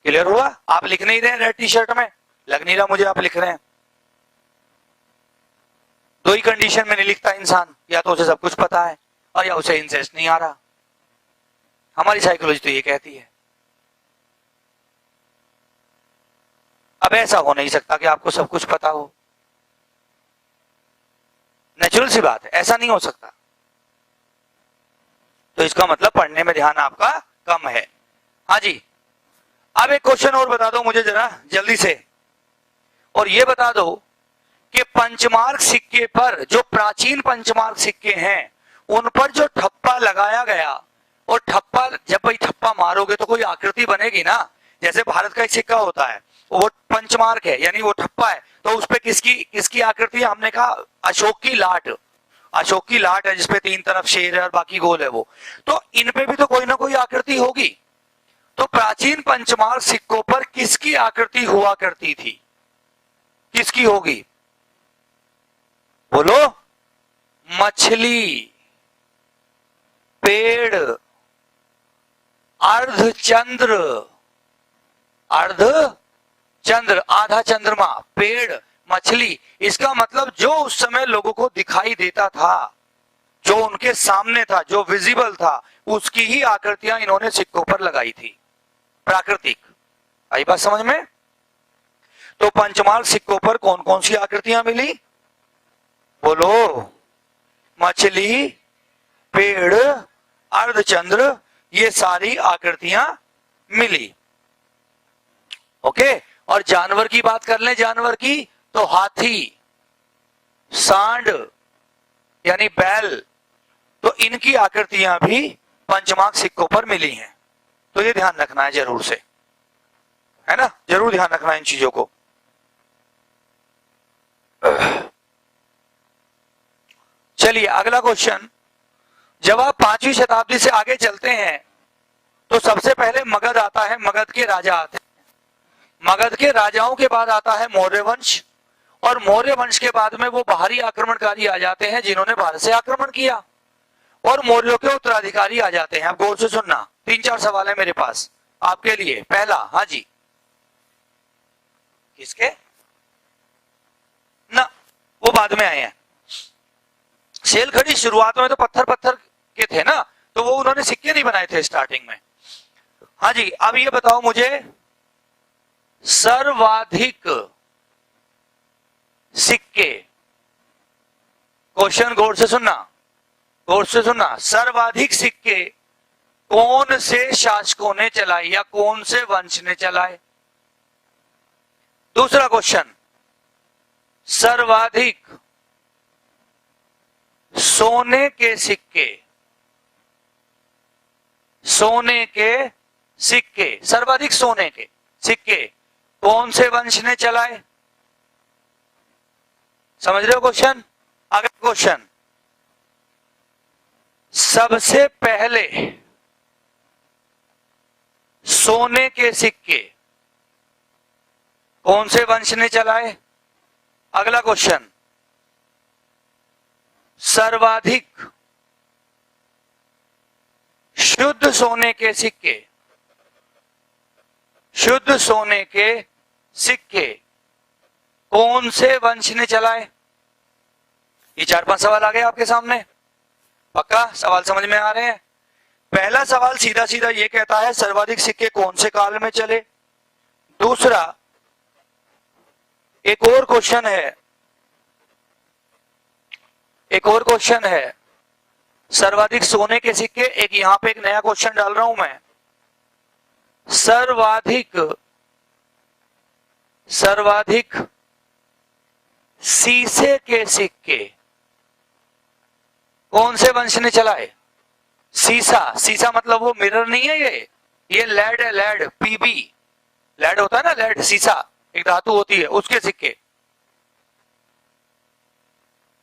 क्लियर हुआ? आप लिख नहीं रहे हैं रेड टी शर्ट में, लग नहीं रहा मुझे आप लिख रहे हैं। दो ही कंडीशन में नहीं लिखता इंसान, या तो उसे सब कुछ पता है और या उसे इंटरेस्ट नहीं आ रहा। हमारी साइकोलॉजी तो ये कहती है। अब ऐसा हो नहीं सकता कि आपको सब कुछ पता हो, नेचुरल सी बात है, ऐसा नहीं हो सकता। तो इसका मतलब पढ़ने में ध्यान आपका कम है। हाँ जी, अब एक क्वेश्चन और बता दो मुझे जरा जल्दी से, और ये बता दो कि पंचमार्क सिक्के पर, जो प्राचीन पंचमार्क सिक्के हैं, उन पर जो ठप्पा लगाया गया, और ठप्पा, जब भाई ठप्पा मारोगे तो कोई आकृति बनेगी ना। जैसे भारत का एक सिक्का होता है, वो पंचमार्क है यानी वो ठप्पा है, तो उस पे किसकी आकृति है? हमने कहा अशोक की लाट। अशोक की लाट है जिसपे 3 तरफ शेर है और बाकी गोल है वो। तो इन पे भी तो कोई ना कोई आकृति होगी। तो प्राचीन पंचमार्क सिक्कों पर किसकी आकृति हुआ करती थी? किसकी होगी? बोलो। मछली, पेड़, अर्धचंद्र, अर्धचंद्र आधा चंद्रमा, पेड़, मछली। इसका मतलब जो उस समय लोगों को दिखाई देता था, जो उनके सामने था, जो विजिबल था, उसकी ही आकृतियां इन्होंने सिक्कों पर लगाई थी। प्राकृतिक। आई बात समझ में? तो पंचमार्क सिक्कों पर कौन कौन सी आकृतियां मिली? बोलो। मछली, पेड़, अर्धचंद्र, ये सारी आकृतियां मिली। ओके। और जानवर की बात कर लें, जानवर की, तो हाथी, सांड यानी बैल, तो इनकी आकृतियां भी पंचमार्क सिक्कों पर मिली हैं। तो ये ध्यान रखना है जरूर से, है ना? जरूर ध्यान रखना है इन चीजों को। चलिए अगला क्वेश्चन। जब आप 5वीं शताब्दी से आगे चलते हैं तो सबसे पहले मगध आता है, मगध के राजा आते हैं। मगध के राजाओं के बाद आता है मौर्य वंश, और मौर्य वंश के बाद में वो बाहरी आक्रमणकारी आ जाते हैं जिन्होंने भारत से आक्रमण किया, और मौर्यों के उत्तराधिकारी आ जाते हैं। आप गौर से सुनना, 3-4 सवाल है मेरे पास आपके लिए। पहला, हाँ जी, किसके ना, वो बाद में आए हैं। शेलखड़ी शुरुआत में तो पत्थर पत्थर के थे ना, तो वो उन्होंने सिक्के नहीं बनाए थे स्टार्टिंग में। हाँ जी, अब ये बताओ मुझे, सर्वाधिक सिक्के, क्वेश्चन गौर से सुनना, गौर से सुनना, सर्वाधिक सिक्के कौन से शासकों ने चलाए या कौन से वंश ने चलाए? दूसरा क्वेश्चन, सर्वाधिक सोने के सिक्के, सोने के सिक्के, सर्वाधिक सोने के सिक्के कौन से वंश ने चलाए? समझ रहे हो क्वेश्चन? अगला क्वेश्चन, सबसे पहले सोने के सिक्के कौन से वंश ने चलाए? अगला क्वेश्चन, सर्वाधिक शुद्ध सोने के सिक्के, शुद्ध सोने के सिक्के कौन से वंश ने चलाए? ये 4-5 सवाल आ गए आपके सामने। पक्का सवाल समझ में आ रहे हैं? पहला सवाल सीधा सीधा ये कहता है सर्वाधिक सिक्के कौन से काल में चले। दूसरा, एक और क्वेश्चन है, सर्वाधिक सोने के सिक्के। एक यहां पे एक नया क्वेश्चन डाल रहा हूं मैं, सर्वाधिक शीशे के सिक्के कौन से वंश ने चलाए? शीशा मतलब वो मिरर नहीं है, ये लेड है, लेड, पीबी, लेड होता है ना, लेड शीशा एक धातु होती है, उसके सिक्के।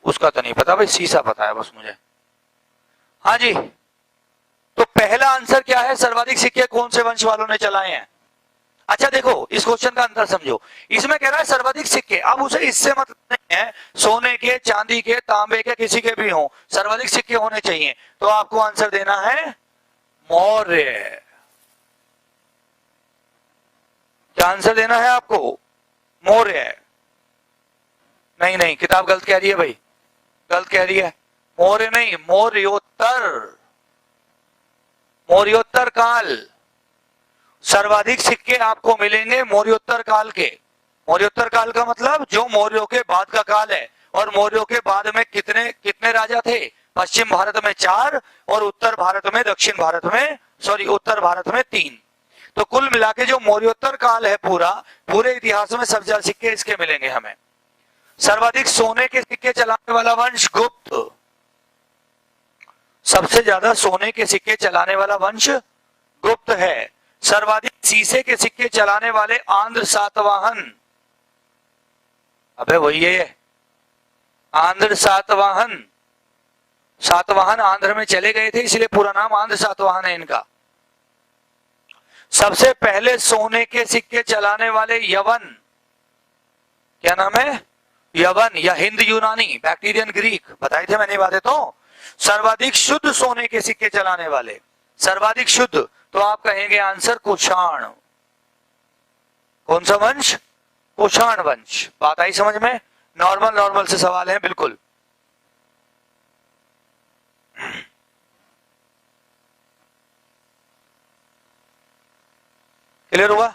उसका तो नहीं पता भाई, शीशा पता है बस मुझे। हाँ जी, तो पहला आंसर क्या है? सर्वाधिक सिक्के कौन से वंश वालों ने चलाए हैं। अच्छा देखो, इस क्वेश्चन का अंतर समझो। इसमें कह रहा है सर्वाधिक सिक्के, अब उसे इससे मतलब नहीं है सोने के, चांदी के, तांबे के, किसी के भी हो, सर्वाधिक सिक्के होने चाहिए। तो आपको आंसर देना है मौर्य। क्या आंसर देना है आपको? मौर्य। नहीं, किताब गलत कह रही है भाई, गलत कह रही है। मौर्य नहीं, मौर्योत्तर काल। सर्वाधिक सिक्के आपको मिलेंगे मौर्योत्तर काल के। मौर्योत्तर काल का मतलब जो मौर्यों के बाद का काल है। और मौर्यों के बाद में कितने राजा थे? पश्चिम भारत में 4 और उत्तर भारत में 3। तो कुल मिला के जो मौर्योत्तर काल है पूरे इतिहास में सबसे ज्यादा सिक्के इसके मिलेंगे हमें। सर्वाधिक सोने के सिक्के चलाने वाला वंश गुप्त। सबसे ज्यादा सोने के सिक्के चलाने वाला वंश गुप्त है। सर्वाधिक शीशे के सिक्के चलाने वाले आंध्र सातवाहन। अबे वही है, आंध्र सातवाहन आंध्र में चले गए थे, इसलिए पूरा नाम आंध्र सातवाहन है इनका। सबसे पहले सोने के सिक्के चलाने वाले यवन। क्या नाम है? यवन या हिंद यूनानी, बैक्टीरियन ग्रीक, बताए थे मैंने बातें। तो सर्वाधिक शुद्ध सोने के सिक्के चलाने वाले, सर्वाधिक शुद्ध, तो आप कहेंगे आंसर कुषाण। कौन सा वंश? कुषाण वंश। बात आई समझ में? नॉर्मल से सवाल है बिल्कुल। क्लियर हुआ?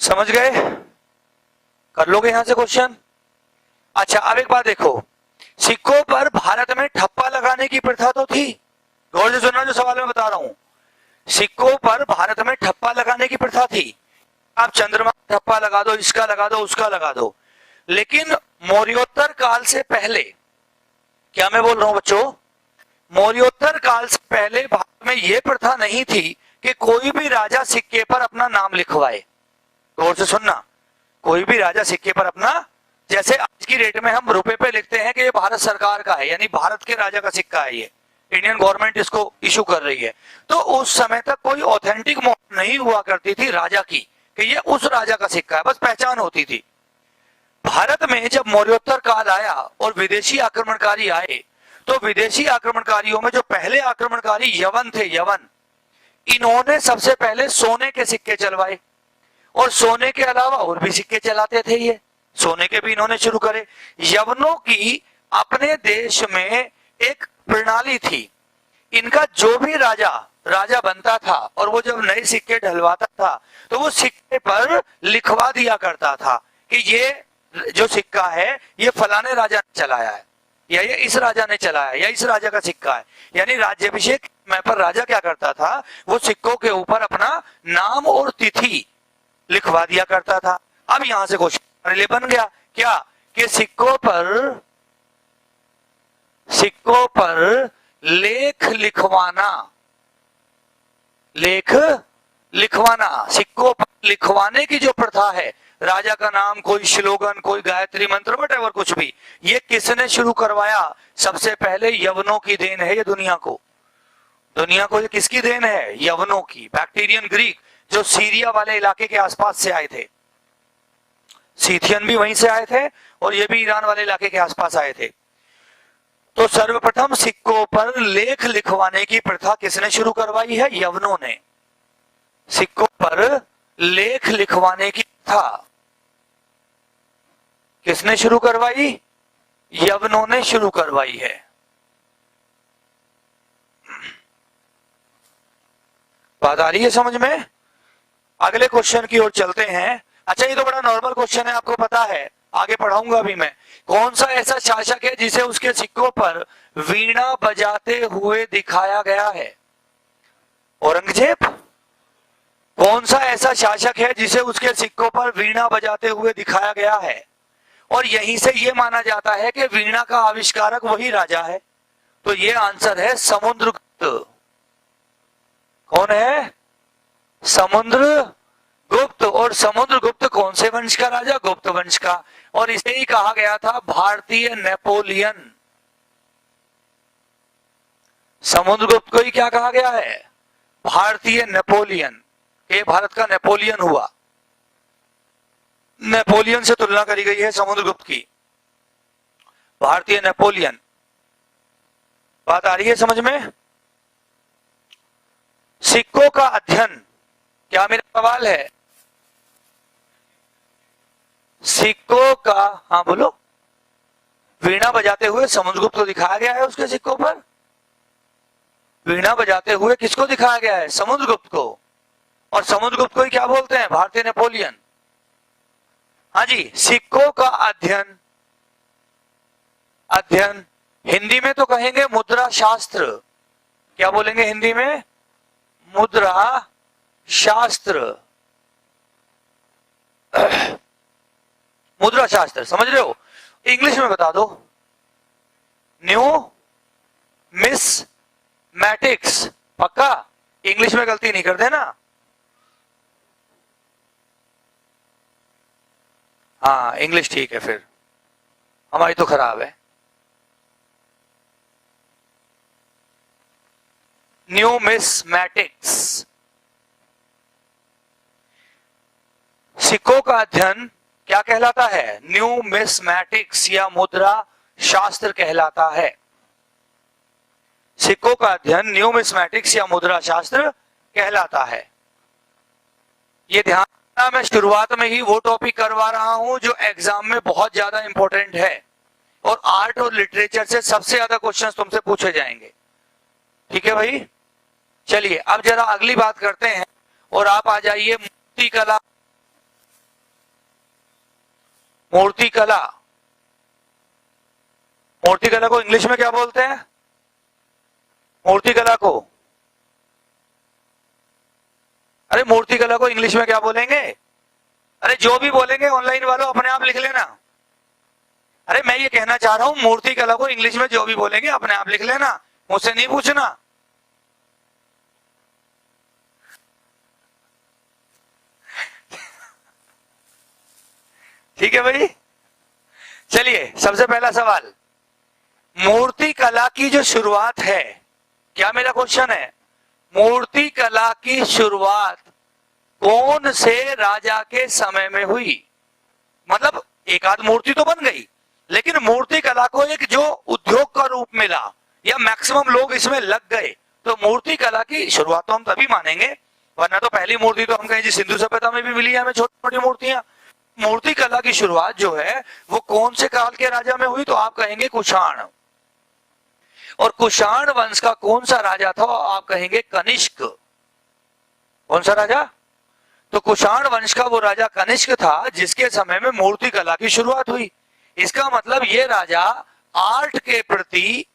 समझ गए? कर लोगे यहां से क्वेश्चन? अच्छा, अब एक बात देखो, सिक्कों पर भारत में ठप्पा लगाने की प्रथा तो थी। गौर से सुनना जो सवाल मैं बता रहा हूं। सिक्कों पर भारत में ठप्पा लगाने की प्रथा थी। आप चंद्रमा का ठप्पा लगा दो, इसका लगा दो, उसका लगा दो। लेकिन मौर्योत्तर काल से पहले, क्या मैं बोल रहा हूं बच्चों? मौर्योत्तर काल से पहले भारत में यह प्रथा नहीं थी कि कोई भी राजा सिक्के पर अपना नाम लिखवाए। गौर से सुनना, कोई भी राजा सिक्के पर अपना, जैसे आज की डेट में हम रुपए पे लिखते हैं कि ये भारत सरकार का है, यानी भारत के राजा का सिक्का है, ये इंडियन गवर्नमेंट इसको इशू कर रही है। तो उस समय तक कोई ऑथेंटिक मोहर नहीं हुआ करती थी राजा की कि ये उस राजा का सिक्का है, बस पहचान होती थी। भारत में जब मौर्योत्तर काल आया और विदेशी आक्रमणकारी आए, तो विदेशी आक्रमणकारियों में जो पहले आक्रमणकारी यवन थे, यवन, इन्होंने सबसे पहले सोने के सिक्के चलवाए। और सोने के अलावा और भी सिक्के चलाते थे ये, सोने के भी इन्होंने शुरू करे। यवनों की अपने देश में एक प्रणाली थी, इनका जो भी राजा बनता था और वो जब नए सिक्के ढलवाता था तो वो सिक्के पर लिखवा दिया करता था कि ये जो सिक्का है ये फलाने राजा ने चलाया है, या ये इस राजा ने चलाया, या इस राजा का सिक्का है। यानी राज्याभिषेक में पर राजा क्या करता था, वो सिक्कों के ऊपर अपना नाम और तिथि लिखवा दिया करता था। अब यहां से क्वेश्चन लिए बन गया क्या कि सिक्कों पर लेख लिखवाना, सिक्कों पर लिखवाने की जो प्रथा है, राजा का नाम, कोई श्लोगन, कोई गायत्री मंत्र, वटेवर कुछ भी, ये किसने शुरू करवाया? सबसे पहले यवनों की देन है ये दुनिया को ये किसकी देन है? यवनों की। बैक्टीरियन ग्रीक जो सीरिया वाले इलाके के आसपास से आए थे, सीथियन भी वहीं से आए थे और ये भी ईरान वाले इलाके के आसपास आए थे। तो सर्वप्रथम सिक्कों पर लेख लिखवाने की प्रथा किसने शुरू करवाई है? यवनों ने। सिक्कों पर लेख लिखवाने की था किसने शुरू करवाई? यवनों ने शुरू करवाई है। बात आ रही है समझ में? अगले क्वेश्चन की ओर चलते हैं। अच्छा, ये तो बड़ा नॉर्मल क्वेश्चन है, आपको पता है, आगे पढ़ाऊंगा अभी मैं। कौन सा ऐसा शासक है जिसे उसके सिक्कों पर वीणा बजाते हुए दिखाया गया है? औरंगजेब। कौन सा ऐसा शासक है जिसे उसके सिक्कों पर वीणा बजाते हुए दिखाया गया है? और यहीं से यह माना जाता है कि वीणा का आविष्कारक वही राजा है। तो ये आंसर है समुद्रगुप्त। कौन है? समुद्रगुप्त। और समुद्रगुप्त कौन से वंश का राजा? गुप्त वंश का। और इसे ही कहा गया था भारतीय नेपोलियन। समुद्रगुप्त को ही क्या कहा गया है? भारतीय नेपोलियन। ये भारत का नेपोलियन हुआ। नेपोलियन से तुलना करी गई है समुद्रगुप्त की, भारतीय नेपोलियन। बात आ रही है समझ में? सिक्कों का अध्ययन, क्या मेरा सवाल है? सिक्कों का, हाँ बोलो। वीणा बजाते हुए समुद्रगुप्त को दिखाया गया है उसके सिक्कों पर। वीणा बजाते हुए किसको दिखाया गया है? समुद्रगुप्त को। और समुद्रगुप्त को ही क्या बोलते हैं? भारतीय नेपोलियन। हाँ जी, सिक्कों का अध्ययन, अध्ययन हिंदी में तो कहेंगे मुद्रा शास्त्र। क्या बोलेंगे हिंदी में? मुद्रा शास्त्र। मुद्रा शास्त्र समझ रहे हो? इंग्लिश में बता दो, न्यू मिस मैटिक्स। पक्का इंग्लिश में गलती नहीं कर देना। हाँ इंग्लिश ठीक है, फिर हमारी तो खराब है। न्यूमिस्मैटिक्स। सिक्कों का अध्ययन क्या कहलाता है? न्यूमिस्मैटिक्स या मुद्रा शास्त्र कहलाता है। सिक्कों का अध्ययन न्यूमिस्मैटिक्स या मुद्रा शास्त्र कहलाता है। ये ध्यान रखना, मैं शुरुआत में ही वो टॉपिक करवा रहा हूं जो एग्जाम में बहुत ज्यादा इंपॉर्टेंट है और आर्ट और लिटरेचर से सबसे ज्यादा क्वेश्चंस तुमसे पूछे जाएंगे। ठीक है भाई? चलिए अब जरा अगली बात करते हैं और आप आ जाइए मूर्तिकला। मूर्तिकला, मूर्तिकला को इंग्लिश में क्या बोलते हैं? मूर्तिकला को, अरे मूर्तिकला को इंग्लिश में क्या बोलेंगे? अरे जो भी बोलेंगे ऑनलाइन वालों अपने आप लिख लेना। अरे मैं ये कहना चाह रहा हूं, मूर्तिकला को इंग्लिश में जो भी बोलेंगे अपने आप लिख लेना, मुझसे नहीं पूछना। ठीक है भाई? चलिए सबसे पहला सवाल, मूर्तिकला की जो शुरुआत है, क्या मेरा क्वेश्चन है, मूर्तिकला की शुरुआत कौन से राजा के समय में हुई? मतलब एक आध मूर्ति तो बन गई, लेकिन मूर्तिकला को एक जो उद्योग का रूप मिला या मैक्सिमम लोग इसमें लग गए, तो मूर्तिकला की शुरुआत तो हम तभी मानेंगे, वरना तो पहली मूर्ति तो हम कहें जी सिंधु सभ्यता में भी मिली है हमें छोटी छोटी मूर्तियां। मूर्तिकला की शुरुआत जो है वो कौन से काल के राजा में हुई? तो आप कहेंगे कुषाण। और कुषाण वंश का कौन सा राजा था? आप कहेंगे कनिष्क। कौन सा राजा? तो कुषाण वंश का वो राजा कनिष्क था जिसके समय में मूर्तिकला की शुरुआत हुई। इसका मतलब ये राजा आर्ट के प्रति,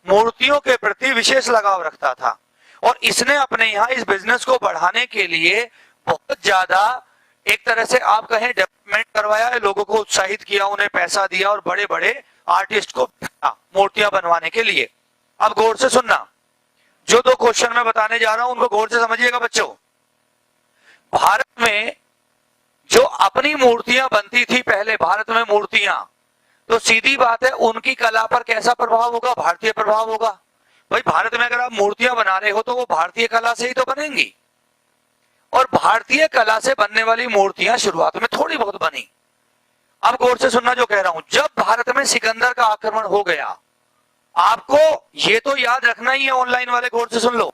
मूर्तियों के प्रति विशेष लगाव रखता था और इसने अपने यहाँ इस बिजनेस को बढ़ाने के लिए बहुत ज्यादा, एक तरह से आप कहें डेवलपमेंट करवाया है, लोगों को उत्साहित किया, उन्हें पैसा दिया और बड़े बड़े आर्टिस्ट को मूर्तियां बनवाने के लिए। अब गौर से सुनना, जो दो क्वेश्चन मैं बताने जा रहा हूं उनको गौर से समझिएगा बच्चों। भारत में जो अपनी मूर्तियां बनती थी पहले, भारत में मूर्तियां, तो सीधी बात है उनकी कला पर कैसा प्रभाव होगा? भारतीय प्रभाव होगा। भाई भारत में अगर आप मूर्तियां बना रहे हो तो वो भारतीय कला से ही तो बनेंगी, और भारतीय कला से बनने वाली मूर्तियां शुरुआत में थोड़ी बहुत बनी। अब गौर से सुनना जो कह रहा हूं, जब भारत में सिकंदर का आक्रमण हो गया, आपको ये तो याद रखना ही है, ऑनलाइन वाले गौर से सुन लो,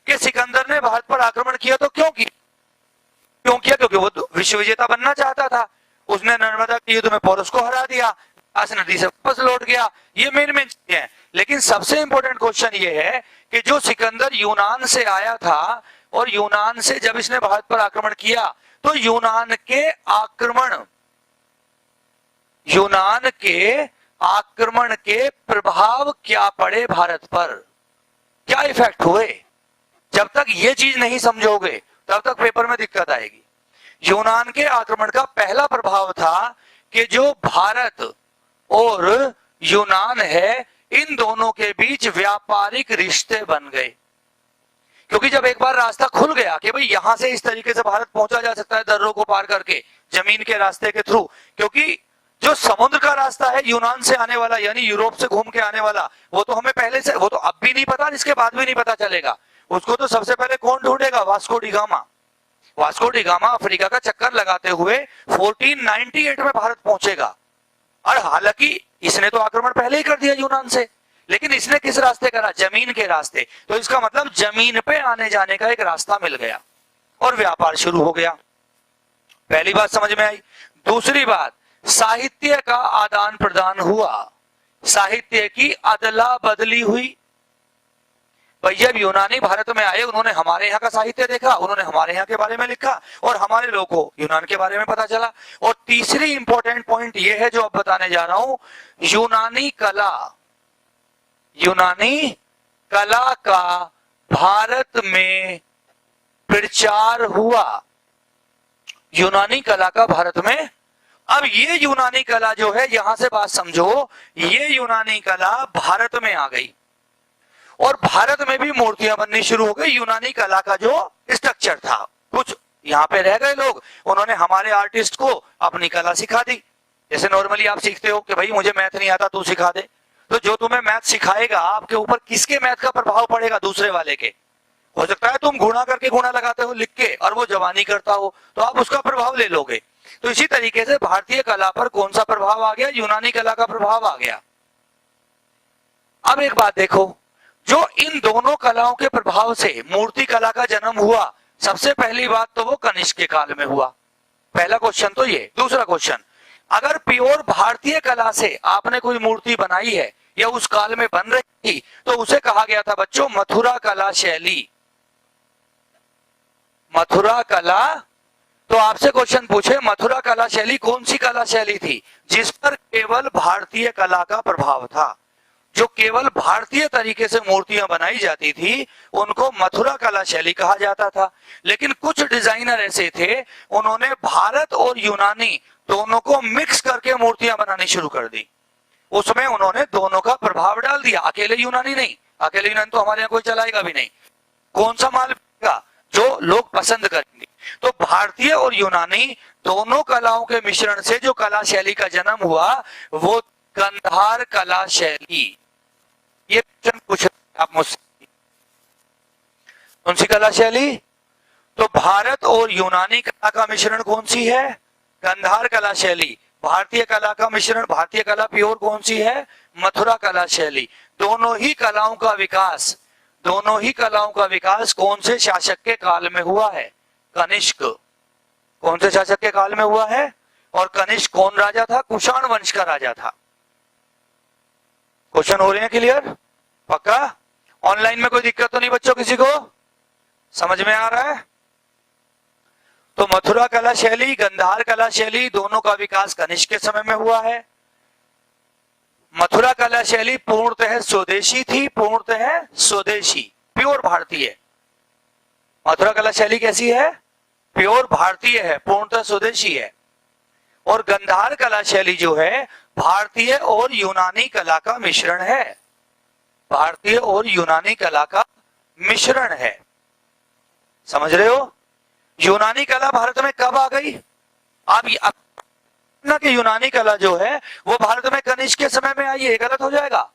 कि सिकंदर ने भारत पर आक्रमण किया तो क्यों किया? क्यों किया? क्योंकि वो विश्व विजेता बनना चाहता था। उसने नर्मदा के युद्ध में पोरस को हरा दिया, आस नदी से वापस लौट गया। ये मेन मेन चीजें हैं। लेकिन सबसे इंपॉर्टेंट क्वेश्चन ये है कि जो सिकंदर यूनान से आया था और यूनान से जब इसने भारत पर आक्रमण किया, तो यूनान के आक्रमण के प्रभाव क्या पड़े भारत पर, क्या इफेक्ट हुए? जब तक ये चीज नहीं समझोगे तब तक पेपर में दिक्कत आएगी। यूनान के आक्रमण का पहला प्रभाव था कि जो भारत और यूनान है, इन दोनों के बीच व्यापारिक रिश्ते बन गए। क्योंकि जब एक बार रास्ता खुल गया कि भाई यहां से इस तरीके से भारत पहुंचा जा सकता है, दर्रों को पार करके, जमीन के रास्ते के थ्रू, क्योंकि जो समुद्र का रास्ता है यूनान से आने वाला, यानी यूरोप से घूम के आने वाला, वो तो हमें पहले से, वो तो अब भी नहीं पता, इसके बाद भी नहीं पता चलेगा। उसको तो सबसे पहले कौन ढूंढेगा? Vasco da Gama. Vasco da Gama Africa का चक्कर लगाते हुए 1498 में भारत पहुंचेगा। और हालांकि इसने तो आक्रमण पहले ही कर दिया यूनान से, लेकिन इसने किस रास्ते करा? जमीन के रास्ते। तो इसका मतलब जमीन पे आने जाने का एक रास्ता मिल गया और व्यापार शुरू हो गया। पहली बात समझ में आई। दूसरी बात, साहित्य का आदान प्रदान हुआ, साहित्य की अदला बदली हुई। भाई जब यूनानी भारत में आए, उन्होंने हमारे यहाँ का साहित्य देखा, उन्होंने हमारे यहाँ के बारे में लिखा और हमारे लोगों को यूनान के बारे में पता चला। और तीसरी इंपॉर्टेंट पॉइंट ये है जो अब बताने जा रहा हूं, यूनानी कला का भारत में प्रचार हुआ। यूनानी कला का भारत में, अब ये यूनानी कला जो है, यहां से बात समझो, ये यूनानी कला भारत में आ गई और भारत में भी मूर्तियां बननी शुरू हो गई। यूनानी कला का जो स्ट्रक्चर था, कुछ यहाँ पे रह गए लोग, उन्होंने हमारे आर्टिस्ट को अपनी कला सिखा दी। जैसे नॉर्मली आप सीखते हो कि भाई मुझे मैथ नहीं आता, तू सिखा दे। तो जो तुम्हें मैथ सिखाएगा, आपके ऊपर किसके मैथ का प्रभाव पड़ेगा? दूसरे वाले के। हो सकता है तुम गुणा करके गुणा लगाते हो लिख के और वो जवानी करता हो, तो आप उसका प्रभाव ले लोगे। तो इसी तरीके से भारतीय कला पर कौन सा प्रभाव आ गया? यूनानी कला का प्रभाव आ गया। अब एक बात देखो, जो इन दोनों कलाओं के प्रभाव से मूर्ति कला का जन्म हुआ, सबसे पहली बात तो वो कनिष्क के काल में हुआ। पहला क्वेश्चन तो ये। दूसरा क्वेश्चन, अगर प्योर भारतीय कला से आपने कोई मूर्ति बनाई है या उस काल में बन रही थी, तो उसे कहा गया था बच्चों मथुरा कला शैली। मथुरा कला, तो आपसे क्वेश्चन पूछे मथुरा कला शैली कौन सी कला शैली थी? जिस पर केवल भारतीय कला का प्रभाव था। जो केवल भारतीय तरीके से मूर्तियां बनाई जाती थी, उनको मथुरा कला शैली कहा जाता था। लेकिन कुछ डिजाइनर ऐसे थे, उन्होंने भारत और यूनानी दोनों को मिक्स करके मूर्तियां बनानी शुरू कर दी। उसमें उन्होंने दोनों का प्रभाव डाल दिया, अकेले यूनानी नहीं। अकेले यूनानी तो हमारे यहाँ कोई चलाएगा भी नहीं। कौन सा माल बिकेगा? जो लोग पसंद करेंगे। तो भारतीय और यूनानी दोनों कलाओं के मिश्रण से जो कला शैली का जन्म हुआ, वो गंधार कला शैली। ये प्रश्न पूछ आप मुझसे, कौन सी कला शैली? तो भारत और यूनानी कला का मिश्रण कौन सी है? गंधार कला शैली। भारतीय कला का मिश्रण, भारतीय कला प्योर कौन सी है? मथुरा कला शैली। दोनों ही कलाओं का विकास कौन से शासक के काल में हुआ है? कनिष्क। कौन से शासक के काल में हुआ है? और कनिष्क कौन राजा था? कुषाण वंश का राजा था। क्वेश्चन हो रहे हैं क्लियर? पक्का? ऑनलाइन में कोई दिक्कत तो नहीं बच्चों किसी को? समझ में आ रहा है? तो मथुरा कला शैली, गंधार कला शैली, दोनों का विकास कनिष्क के समय में हुआ है। मथुरा कला शैली पूर्णतः स्वदेशी थी, पूर्णतः स्वदेशी, प्योर भारतीय। मथुरा कला शैली कैसी है? प्योर भारतीय है, पूर्णतः स्वदेशी है। और गंधार कला शैली जो है, भारतीय और यूनानी कला का मिश्रण है। भारतीय और यूनानी कला का मिश्रण है। समझ रहे हो? यूनानी कला भारत में कब आ गई? अब ना कि यूनानी कला जो है वो भारत में कनिष्क के समय में आई है, गलत हो जाएगा।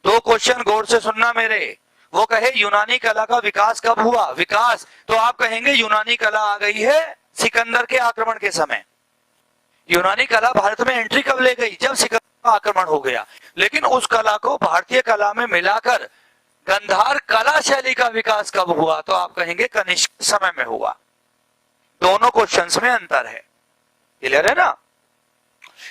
दो क्वेश्चन गौर से सुनना मेरे। वो कहे यूनानी कला का विकास कब हुआ? विकास तो आप कहेंगे यूनानी कला आ गई है सिकंदर के आक्रमण के समय। यूनानी कला भारत में एंट्री कब ले गई? जब सिकंदर का आक्रमण हो गया। लेकिन उस कला को भारतीय कला में मिलाकर गंधार कला शैली का विकास कब हुआ? तो आप कहेंगे कनिष्क समय में हुआ। दोनों क्वेश्चंस में अंतर है। क्लियर है ना?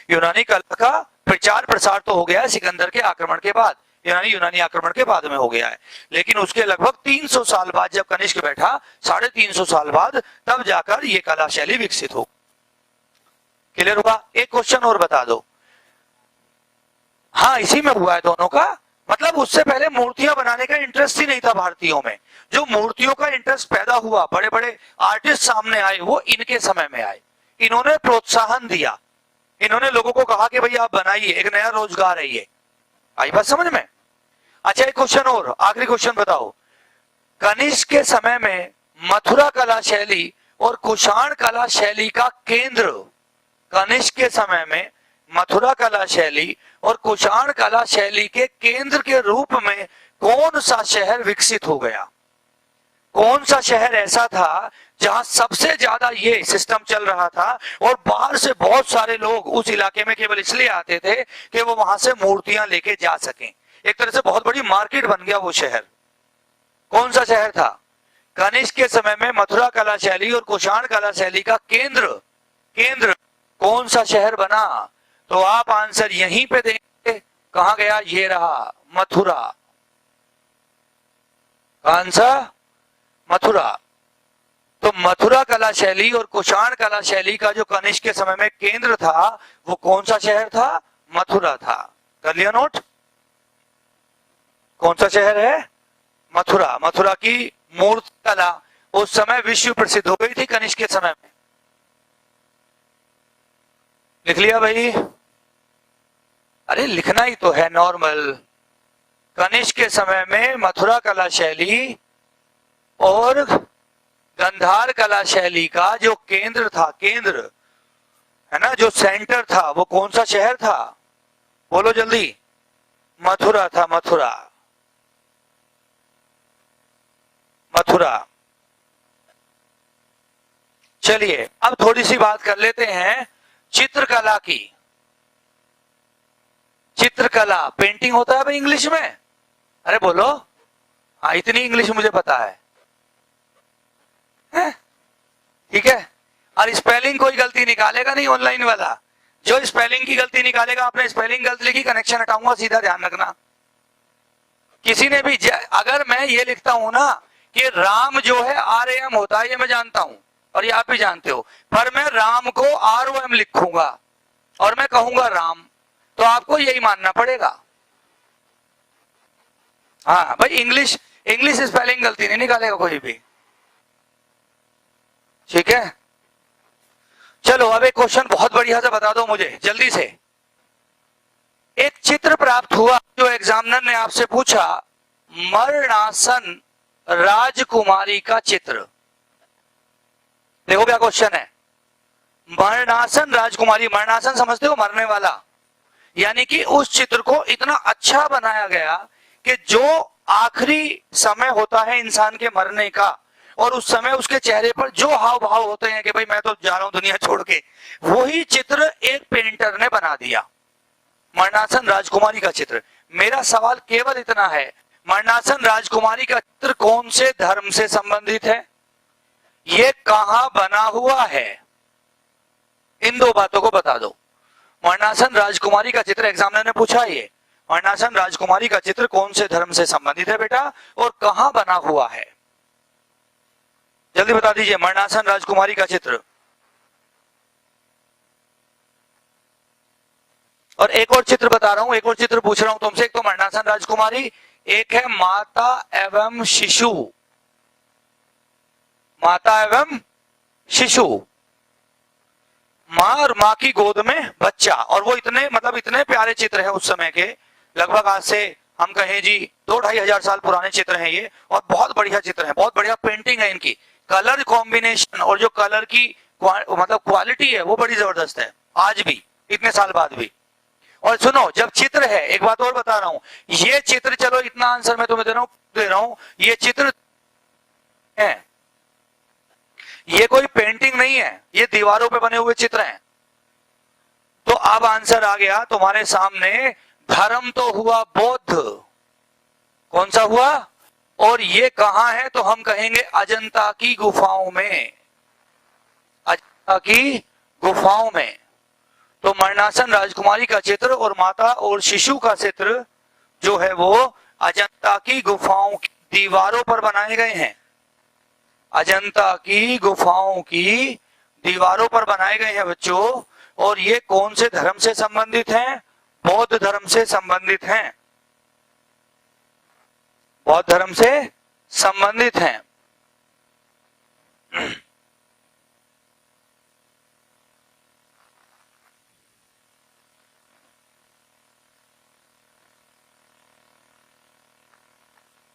यूनानी कला का प्रचार प्रसार तो हो गया है सिकंदर के आक्रमण के बाद, यूनानी आक्रमण के बाद में हो गया है, लेकिन उसके लगभग 300 साल बाद जब कनिष्क बैठा, 350 साल बाद, तब जाकर ये कला शैली विकसित हो। क्लियर हुआ? एक क्वेश्चन और बता दो। हाँ, इसी में हुआ है दोनों का, मतलब उससे पहले मूर्तियां बनाने का इंटरेस्ट ही नहीं था भारतीयों में। जो मूर्तियों का इंटरेस्ट पैदा हुआ, बड़े बड़े आर्टिस्ट सामने आए, वो इनके समय में आए। इन्होंने प्रोत्साहन दिया, इन्होंने लोगों को कहा कि भाई आप बनाइए, एक नया रोजगार है ये। आई बात समझ में? अच्छा, एक क्वेश्चन और, आखिरी क्वेश्चन बताओ। कनिष्क के समय में मथुरा कला शैली और कुषाण कला शैली का केंद्र, कनिष्क के समय में मथुरा कला शैली और कुषाण कला शैली के केंद्र के रूप में कौन सा शहर विकसित हो गया? कौन सा शहर ऐसा था जहां सबसे ज्यादा ये सिस्टम चल रहा था और बाहर से बहुत सारे लोग उस इलाके में केवल इसलिए आते थे कि वो वहां से मूर्तियां लेके जा सकें? एक तरह से बहुत बड़ी मार्केट बन गया वो शहर। कौन सा शहर था? कनिष्क के समय में मथुरा कला शैली और कुषाण कला शैली का केंद्र कौन सा शहर बना? तो आप आंसर यहीं पे देंगे। कहां गया? ये रहा, मथुरा। कौन सा? मथुरा। तो मथुरा कला शैली और कुषाण कला शैली का जो कनिष्क के समय में केंद्र था, वो कौन सा शहर था? मथुरा था। कर लिया नोट? कौन सा शहर है? मथुरा। मथुरा की मूर्ति कला उस समय विश्व प्रसिद्ध हो गई थी कनिष्क के समय में। लिख लिया भाई? अरे लिखना ही तो है नॉर्मल। कनिष्क के समय में मथुरा कला शैली और गंधार कला शैली का जो केंद्र था, केंद्र है ना, जो सेंटर था, वो कौन सा शहर था? बोलो जल्दी। मथुरा था, मथुरा। मथुरा। चलिए अब थोड़ी सी बात कर लेते हैं चित्रकला की। चित्रकला, पेंटिंग होता है भाई इंग्लिश में? अरे बोलो। हाँ, इतनी इंग्लिश मुझे पता है। ठीक है? और स्पेलिंग कोई गलती निकालेगा नहीं ऑनलाइन वाला। जो स्पेलिंग की गलती निकालेगा, आपने स्पेलिंग गलत लिखी, कनेक्शन हटाऊंगा सीधा, ध्यान रखना। किसी ने भी अगर मैं ये लिखता हूं ना कि राम जो है RAM होता है, ये मैं जानता हूं और ये आप भी जानते हो, पर मैं राम को ROM लिखूंगा और मैं कहूंगा राम, तो आपको यही मानना पड़ेगा। हाँ भाई, इंग्लिश स्पेलिंग गलती नहीं निकालेगा कोई भी। ठीक है? चलो अब एक क्वेश्चन बहुत बढ़िया से बता दो मुझे जल्दी से। एक चित्र प्राप्त हुआ जो एग्जामिनर ने आपसे पूछा, मरणासन राजकुमारी का चित्र। देखो क्या क्वेश्चन है। मरणासन राजकुमारी, मरणासन समझते हो? मरने वाला। यानी कि उस चित्र को इतना अच्छा बनाया गया कि जो आखिरी समय होता है इंसान के मरने का, और उस समय उसके चेहरे पर जो हाव भाव होते हैं कि भाई मैं तो जा रहा हूं दुनिया छोड़ के, वही चित्र एक पेंटर ने बना दिया। मरणासन राजकुमारी का चित्र। मेरा सवाल केवल इतना है, मरणासन राजकुमारी का चित्र कौन से धर्म से संबंधित है? ये कहां बना हुआ है? इन दो बातों को बता दो। मरणासन राजकुमारी का चित्र, एग्जामिनर ने पूछा ये, मरणासन राजकुमारी का चित्र कौन से धर्म से संबंधित है बेटा और कहां बना हुआ है? जल्दी बता दीजिए। मरणासन राजकुमारी का चित्र। और एक और चित्र बता रहा हूं, एक और चित्र पूछ रहा हूं तुमसे। एक तो मरणासन राजकुमारी, एक है माता एवं शिशु। माता एवं शिशु, मां और मां की गोद में बच्चा। और वो इतने प्यारे चित्र हैं उस समय के, लगभग आज से हम कहें जी 2-2.5 हजार साल पुराने चित्र हैं ये, और बहुत बढ़िया चित्र हैं, बहुत बढ़िया पेंटिंग है इनकी। कलर कॉम्बिनेशन और जो कलर की क्वालिटी है वो बड़ी जबरदस्त है आज भी, इतने साल बाद भी। और सुनो, जब चित्र है, एक बात और बता रहा हूं, ये चित्र, चलो इतना आंसर मैं तुम्हें दे रहा हूं, ये चित्र है, ये कोई पेंटिंग नहीं है, ये दीवारों पे बने हुए चित्र हैं। तो अब आंसर आ गया तुम्हारे सामने। धर्म तो हुआ बौद्ध। कौन सा हुआ? और ये कहां है? तो हम कहेंगे अजंता की गुफाओं में। की गुफाओं में। तो मरणासन राजकुमारी का चित्र और माता और शिशु का चित्र जो है वो अजंता की गुफाओं की दीवारों पर बनाए गए हैं। अजंता की गुफाओं की दीवारों पर बनाए गए हैं बच्चों। और ये कौन से धर्म से संबंधित हैं? बौद्ध धर्म से संबंधित हैं। बौद्ध धर्म से संबंधित हैं।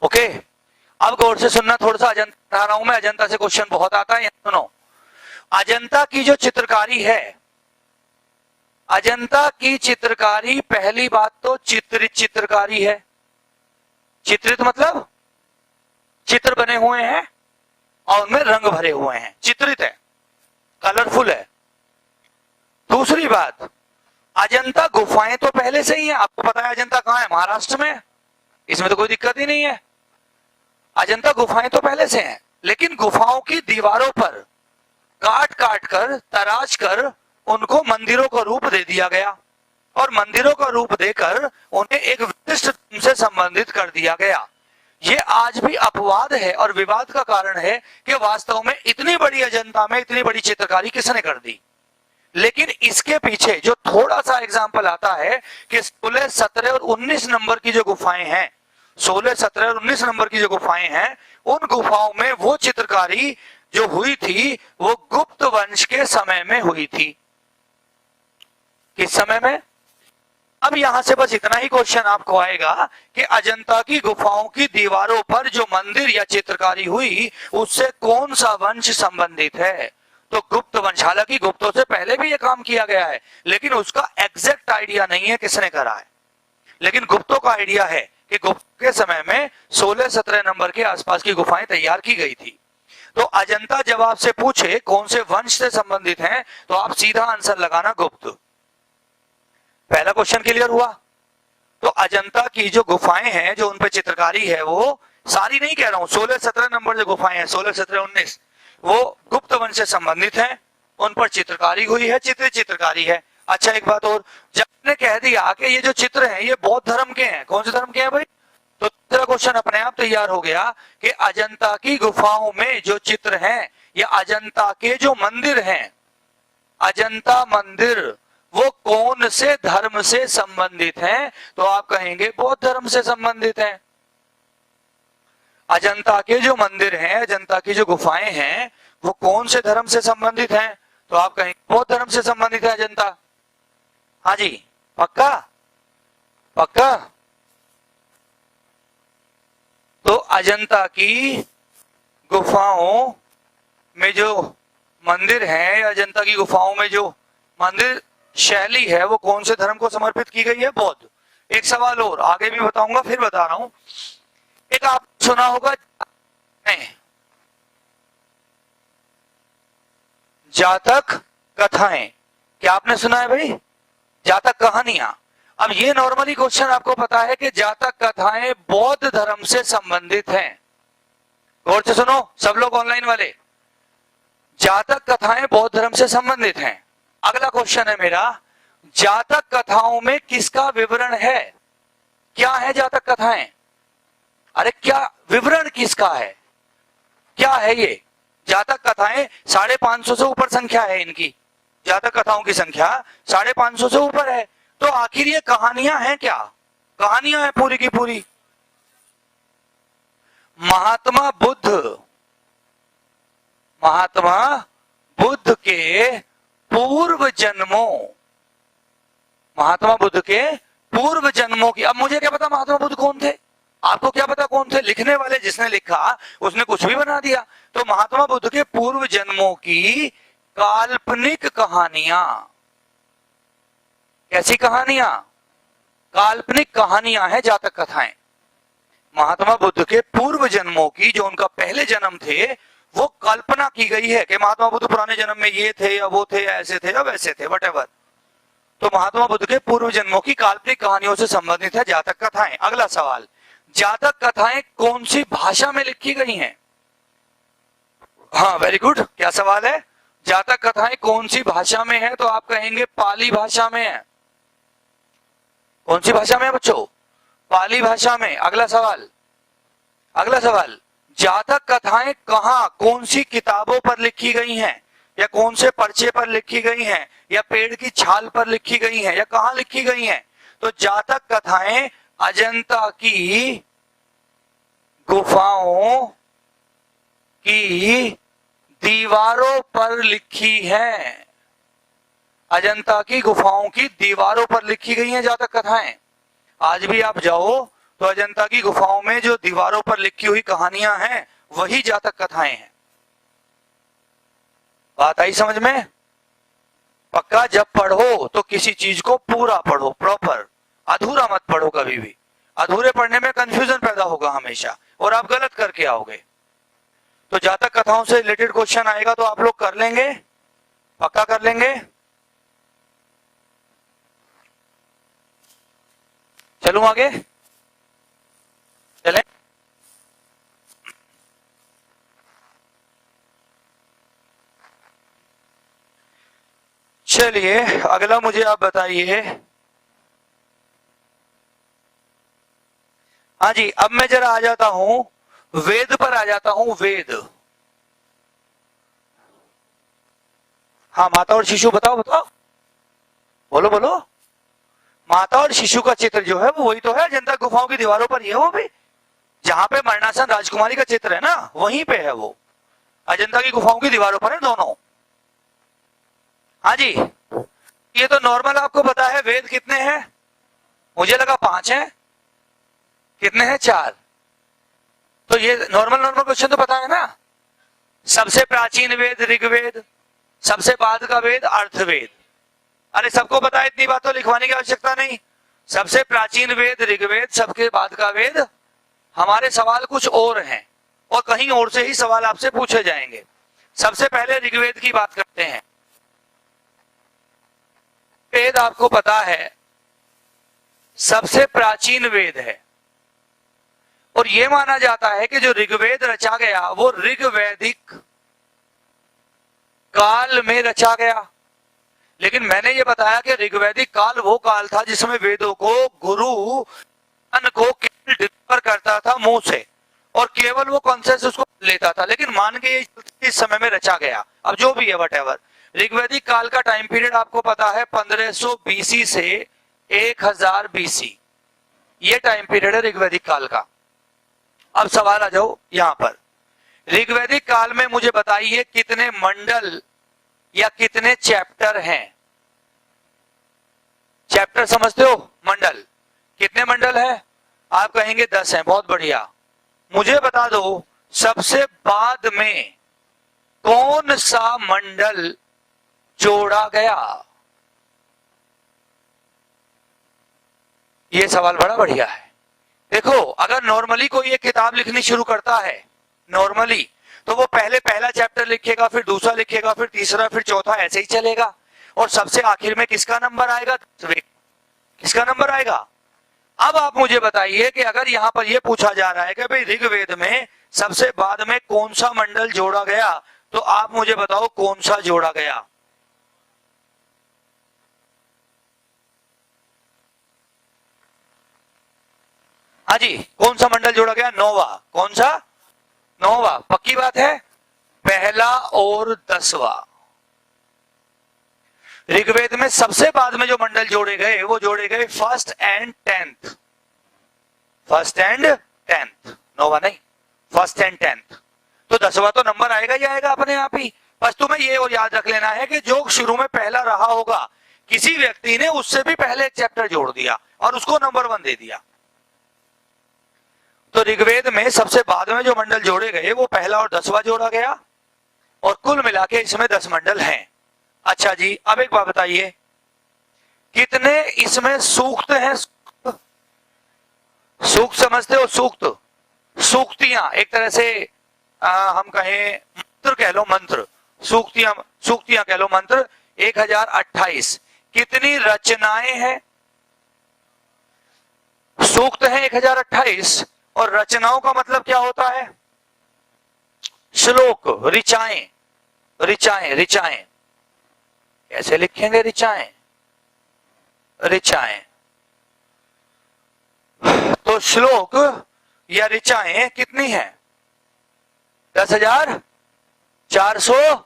ओके, अब गौर से सुनना, थोड़ा सा अजंता आ रहा हूं मैं, अजंता से क्वेश्चन बहुत आता है। सुनो, अजंता की जो चित्रकारी है, अजंता की चित्रकारी, पहली बात तो चित्रित चित्रकारी है। चित्रित मतलब चित्र बने हुए हैं और उनमें रंग भरे हुए हैं, चित्रित है, कलरफुल है। दूसरी बात, अजंता गुफाएं तो पहले से ही है। आपको पता है अजंता कहां है? महाराष्ट्र में। इसमें तो कोई दिक्कत ही नहीं है। अजंता गुफाएं तो पहले से हैं, लेकिन गुफाओं की दीवारों पर काट काट कर, तराश कर उनको मंदिरों का रूप दे दिया गया और मंदिरों का रूप देकर उन्हें एक विशिष्ट धर्म से संबंधित कर दिया गया। ये आज भी अपवाद है और विवाद का कारण है कि वास्तव में इतनी बड़ी अजंता में इतनी बड़ी चित्रकारी किसने कर दी। लेकिन इसके पीछे जो थोड़ा सा एग्जाम्पल आता है कि 16, 17 और 19 नंबर की जो गुफाएं हैं, 16, 17 और 19 नंबर की जो गुफाएं हैं, उन गुफाओं में वो चित्रकारी जो हुई थी वो गुप्त वंश के समय में हुई थी। किस समय में? अब यहां से बस इतना ही क्वेश्चन आपको आएगा कि अजंता की गुफाओं की दीवारों पर जो मंदिर या चित्रकारी हुई उससे कौन सा वंश संबंधित है? तो गुप्त वंश। हालांकि गुप्तों से पहले भी यह काम किया गया है, लेकिन उसका एग्जैक्ट आइडिया नहीं है किसने करा है। लेकिन गुप्तों का आइडिया है कि गुप्त के समय में 16, 17 नंबर के आसपास की गुफाएं तैयार की गई थी। तो अजंता जब आपसे पूछे कौन से वंश से संबंधित हैं, तो आप सीधा आंसर लगाना गुप्त। पहला क्वेश्चन क्लियर हुआ। तो अजंता की जो गुफाएं हैं, जो उन पर चित्रकारी है, वो सारी नहीं कह रहा हूं, 16, 17 नंबर जो गुफाएं हैं, 16, 17, 19, वो गुप्त वंश से संबंधित हैं। उन पर चित्रकारी हुई है, चित्रकारी है। अच्छा, एक बात और, जब ने कह दिया कि ये जो चित्र हैं ये बौद्ध धर्म के हैं, कौन से धर्म के हैं भाई? तो तीसरा क्वेश्चन अपने आप तैयार हो गया कि अजंता की गुफाओं में जो चित्र हैं या अजंता के जो मंदिर हैं, अजंता मंदिर, वो कौन से धर्म से संबंधित हैं? तो आप कहेंगे बौद्ध धर्म से संबंधित हैं। अजंता के जो मंदिर हैं, अजंता की जो गुफाएं हैं, वो कौन से धर्म से संबंधित हैं? तो आप कहेंगे बौद्ध धर्म से संबंधित है अजंता। हाँ जी, पक्का? पक्का? तो अजंता की गुफाओं में जो मंदिर है, अजंता की गुफाओं में जो मंदिर शैली है, वो कौन से धर्म को समर्पित की गई है? बौद्ध। एक सवाल और, आगे भी बताऊंगा, फिर बता रहा हूं। एक आप सुना होगा जातक कथाएं। क्या आपने सुना है भाई? जातक कहानियां। अब ये नॉर्मली क्वेश्चन आपको पता है कि जातक कथाएं बौद्ध धर्म से संबंधित हैं। गौर से सुनो सब लोग ऑनलाइन वाले, जातक कथाएं बौद्ध धर्म से संबंधित हैं। अगला क्वेश्चन है मेरा, जातक कथाओं में किसका विवरण है? क्या है जातक कथाएं? अरे क्या विवरण किसका है? क्या है ये जातक कथाएं? 550 से ऊपर संख्या है इनकी, जातक कथाओं की संख्या 550 से ऊपर है। तो आखिर ये कहानियां हैं क्या? कहानियां हैं पूरी की पूरी। महात्मा बुद्ध के पूर्व जन्मों, महात्मा बुद्ध के पूर्व जन्मों की। अब मुझे क्या पता महात्मा बुद्ध कौन थे, आपको क्या पता कौन थे? लिखने वाले जिसने लिखा उसने कुछ भी बना दिया। तो महात्मा बुद्ध के पूर्व जन्मों की काल्पनिक कहानियां। कैसी कहानियां? काल्पनिक कहानियां हैं जातक कथाएं। महात्मा बुद्ध के पूर्व जन्मों की, जो उनका पहले जन्म थे, वो कल्पना की गई है कि महात्मा बुद्ध पुराने जन्म में ये थे या वो थे या ऐसे थे या वैसे थे, वटेवर। तो महात्मा बुद्ध के पूर्व जन्मों की काल्पनिक कहानियों से संबंधित है जातक कथाएं। अगला सवाल, जातक कथाएं कौन सी भाषा में लिखी गई हैं? हाँ वेरी गुड, क्या सवाल है? जातक कथाएं कौन सी भाषा में है? तो आप कहेंगे पाली भाषा में है। कौन सी भाषा में है बच्चों? पाली भाषा में। अगला सवाल, अगला सवाल, जातक कथाएं कहां, कौन सी किताबों पर लिखी गई हैं, या कौन से पर्चे पर लिखी गई हैं, या पेड़ की छाल पर लिखी गई हैं, या कहां लिखी गई हैं? तो जातक कथाएं अजंता की गुफाओं की दीवारों पर लिखी है। अजंता की गुफाओं की दीवारों पर लिखी गई हैं जातक कथाएं। आज भी आप जाओ तो अजंता की गुफाओं में जो दीवारों पर लिखी हुई कहानियां हैं वही जातक कथाएं हैं। बात आई समझ में? पक्का जब पढ़ो तो किसी चीज को पूरा पढ़ो, प्रॉपर, अधूरा मत पढ़ो कभी भी। अधूरे पढ़ने में कंफ्यूजन पैदा होगा हमेशा और आप गलत करके आओगे। तो जातक कथाओं से रिलेटेड क्वेश्चन आएगा तो आप लोग कर लेंगे, पक्का कर लेंगे। चलूं आगे, चलें। चलिए अगला मुझे आप बताइए। हाँ जी, अब मैं जरा आ जाता हूं वेद पर, आ जाता हूं वेद। हाँ, माता और शिशु, बताओ बताओ, बोलो बोलो। माता और शिशु का चित्र जो है वो वही तो है, अजंता गुफाओं की दीवारों पर ही है वो भी। जहां पे मरणासन राजकुमारी का चित्र है ना, वहीं पे है वो। अजंता की गुफाओं की दीवारों पर है दोनों। हाँ जी, ये तो नॉर्मल आपको पता है। वेद कितने हैं? मुझे लगा 5 हैं। कितने हैं? 4। तो ये नॉर्मल नॉर्मल क्वेश्चन तो पता है ना। सबसे प्राचीन वेद ऋग्वेद, सबसे बाद का वेद अर्थवेद। अरे सबको पता है, इतनी बात तो लिखवाने की आवश्यकता नहीं। सबसे प्राचीन वेद ऋग्वेद, सबके बाद का वेद। हमारे सवाल कुछ और हैं और कहीं और से ही सवाल आपसे पूछे जाएंगे। सबसे पहले ऋग्वेद की बात करते हैं। वेद आपको पता है सबसे प्राचीन वेद है और यह माना जाता है कि जो ऋग्वेद रचा गया वो ऋग्वैदिक काल में रचा गया। लेकिन मैंने ये बताया कि ऋग्वैदिक काल वो काल था जिसमें वेदों को गुरु को केवल डिलीवर करता था मुंह से और केवल वो कॉन्सेंसस उसको लेता था, लेकिन मान के इस समय में रचा गया। अब जो भी है वटएवर, ऋग्वैदिक काल का टाइम पीरियड आपको पता है 1500 बीसी से 1000 बीसी, ये टाइम पीरियड है ऋग्वैदिक काल का। अब सवाल आ जाओ यहां पर, ऋग्वैदिक काल में मुझे बताइए कितने मंडल या कितने चैप्टर हैं? चैप्टर समझते हो? मंडल कितने मंडल है? आप कहेंगे 10 हैं। बहुत बढ़िया। मुझे बता दो सबसे बाद में कौन सा मंडल जोड़ा गया? यह सवाल बड़ा बढ़िया है। देखो, अगर नॉर्मली कोई एक किताब लिखनी शुरू करता है नॉर्मली, तो वो पहले पहला चैप्टर लिखेगा, फिर दूसरा लिखेगा, फिर तीसरा, फिर चौथा, ऐसे ही चलेगा। और सबसे आखिर में किसका नंबर आएगा? किसका नंबर आएगा? अब आप मुझे बताइए कि अगर यहां पर यह पूछा जा रहा है कि भाई ऋग्वेद में सबसे बाद में कौन सा मंडल जोड़ा गया, तो आप मुझे बताओ कौन सा जोड़ा गया? हाँ जी, कौन सा मंडल जोड़ा गया? 9वां। कौन सा? 9वां। पक्की बात है? पहला और 10वां। ऋग्वेद में सबसे बाद में जो मंडल जोड़े गए वो जोड़े गए 1st and 10th। 1st and 10th, 9वां नहीं, 1st and 10th। तो 10वां तो नंबर आएगा ही आएगा अपने आप ही। बस तुम्हें ये और याद रख लेना है कि जो शुरू में पहला रहा होगा, किसी व्यक्ति ने उससे भी पहले एक चैप्टर जोड़ दिया और उसको नंबर 1 दे दिया। तो ऋग्वेद में सबसे बाद में जो मंडल जोड़े गए वो पहला और 10वां जोड़ा गया और कुल मिला के इसमें 10 मंडल हैं। अच्छा जी, अब एक बात बताइए, कितने इसमें सूक्त हैं? सूक्त समझते हो? सूक्त, सूक्तियां, एक तरह से हम कहें मंत्र कह लो, मंत्र, सूक्तियां कह लो, मंत्र 1028। कितनी रचनाएं हैं? सूक्त है 1028 और रचनाओं का मतलब क्या होता है? श्लोक, ऋचाएं। ऋचाएं, ऋचाएं कैसे लिखेंगे? ऋचाएं, ऋचाएं। तो श्लोक या ऋचाएं कितनी है? 10,400,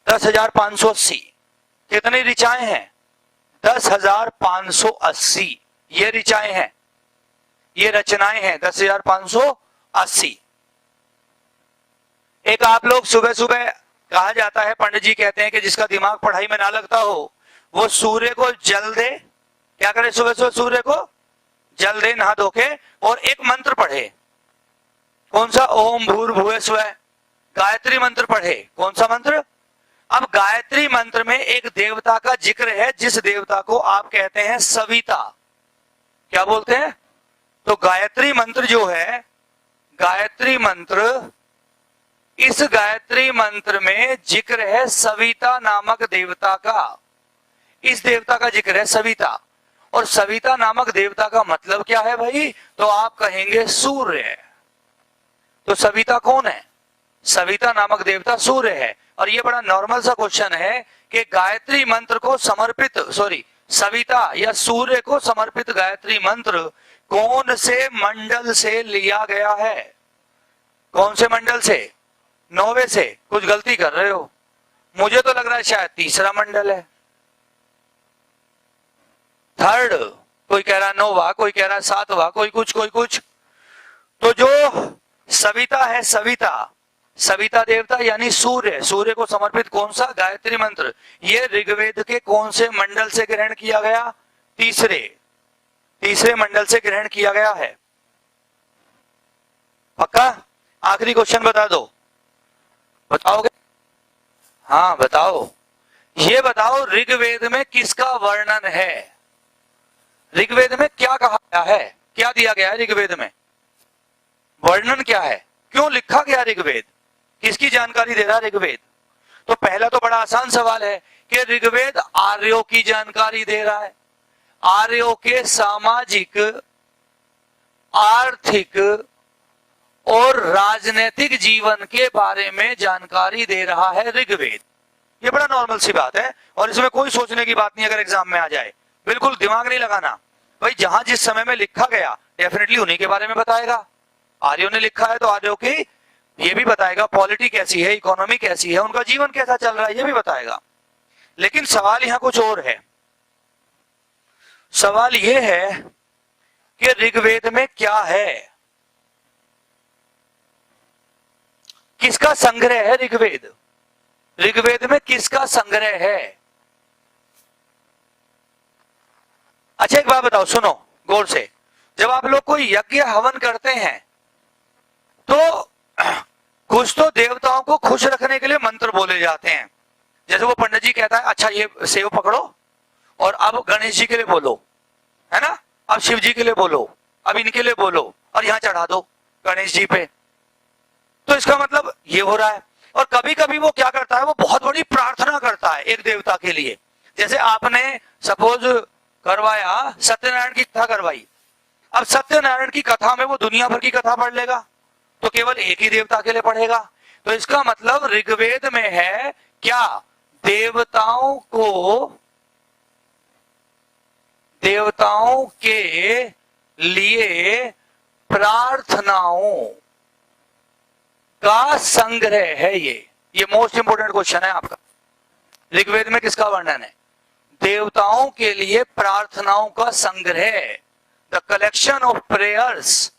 10,580। कितनी ऋचाएं हैं? 10,580। ये ऋचाएं हैं, ये रचनाएं हैं 10,580। एक आप लोग सुबह सुबह कहा जाता है, पंडित जी कहते हैं कि जिसका दिमाग पढ़ाई में ना लगता हो वो सूर्य को जल दे। क्या करे? सुबह सुबह सूर्य को जल दे नहा धो के, और एक मंत्र पढ़े। कौन सा? ओम भूर्भुवः स्वः, गायत्री मंत्र पढ़े। कौन सा मंत्र? अब गायत्री मंत्र में एक देवता का जिक्र है, जिस देवता को आप कहते हैं सविता। क्या बोलते हैं? तो गायत्री मंत्र जो है, गायत्री मंत्र, इस गायत्री मंत्र में जिक्र है सविता नामक देवता का। इस देवता का जिक्र है सविता। और सविता नामक देवता का मतलब क्या है भाई? तो आप कहेंगे सूर्य। तो सविता कौन है? सविता नामक देवता सूर्य है। और ये बड़ा नॉर्मल सा क्वेश्चन है कि गायत्री मंत्र को समर्पित, सविता या सूर्य को समर्पित गायत्री मंत्र कौन से मंडल से लिया गया है? कौन से मंडल से? 9वें से। कुछ गलती कर रहे हो, मुझे तो लग रहा है शायद तीसरा मंडल है, थर्ड। कोई कह रहा है 9वां, कोई कह रहा है 7वां, कोई कुछ कोई कुछ। तो जो सविता है, सविता, सविता देवता यानी सूर्य, सूर्य को समर्पित कौन सा गायत्री मंत्र, ये ऋग्वेद के कौन से मंडल से ग्रहण किया गया? तीसरे मंडल से ग्रहण किया गया है। पक्का? आखिरी क्वेश्चन बता दो, बताओगे? हाँ बताओ। ये बताओ ऋग्वेद में किसका वर्णन है? ऋग्वेद में क्या कहा गया है? क्या दिया गया है ऋग्वेद में? वर्णन क्या है? क्यों लिखा गया ऋग्वेद? किसकी जानकारी दे रहा है ऋग्वेद? तो पहला तो बड़ा आसान सवाल है कि ऋग्वेद आर्यों की जानकारी दे रहा है। आर्यों के सामाजिक, आर्थिक और राजनीतिक जीवन के बारे में जानकारी दे रहा है ऋग्वेद। ये बड़ा नॉर्मल सी बात है और इसमें कोई सोचने की बात नहीं। अगर एग्जाम में आ जाए, बिल्कुल दिमाग नहीं लगाना भाई। जहां जिस समय में लिखा गया डेफिनेटली उन्हीं के बारे में बताएगा। आर्यों ने लिखा है तो आर्यों की ये भी बताएगा, पॉलिटी कैसी है, इकोनॉमी कैसी है, उनका जीवन कैसा चल रहा है, ये भी बताएगा। लेकिन सवाल यहां कुछ और है। सवाल ये है कि ऋग्वेद में क्या है? किसका संग्रह है ऋग्वेद? ऋग्वेद में किसका संग्रह है? अच्छा एक बात बताओ, सुनो गौर से। जब आप लोग कोई यज्ञ हवन करते हैं तो कुछ तो देवताओं को खुश रखने के लिए मंत्र बोले जाते हैं। जैसे वो पंडित जी कहता है अच्छा ये सेव पकड़ो और अब गणेश जी के लिए बोलो, है ना, अब शिव जी के लिए बोलो, अब इनके लिए बोलो और यहां चढ़ा दो गणेश जी पे। तो इसका मतलब ये हो रहा है। और कभी कभी वो क्या करता है, वो बहुत बड़ी प्रार्थना करता है एक देवता के लिए। जैसे आपने सपोज करवाया, सत्यनारायण की कथा करवाई। अब सत्यनारायण की कथा में वो दुनिया भर की कथा पढ़ लेगा तो केवल एक ही देवता के लिए पढ़ेगा। तो इसका मतलब ऋग्वेद में है क्या? देवताओं के लिए प्रार्थनाओं का संग्रह है। ये मोस्ट इंपोर्टेंट क्वेश्चन है आपका। ऋग्वेद में किसका वर्णन है? देवताओं के लिए प्रार्थनाओं का संग्रह। The collection of prayers,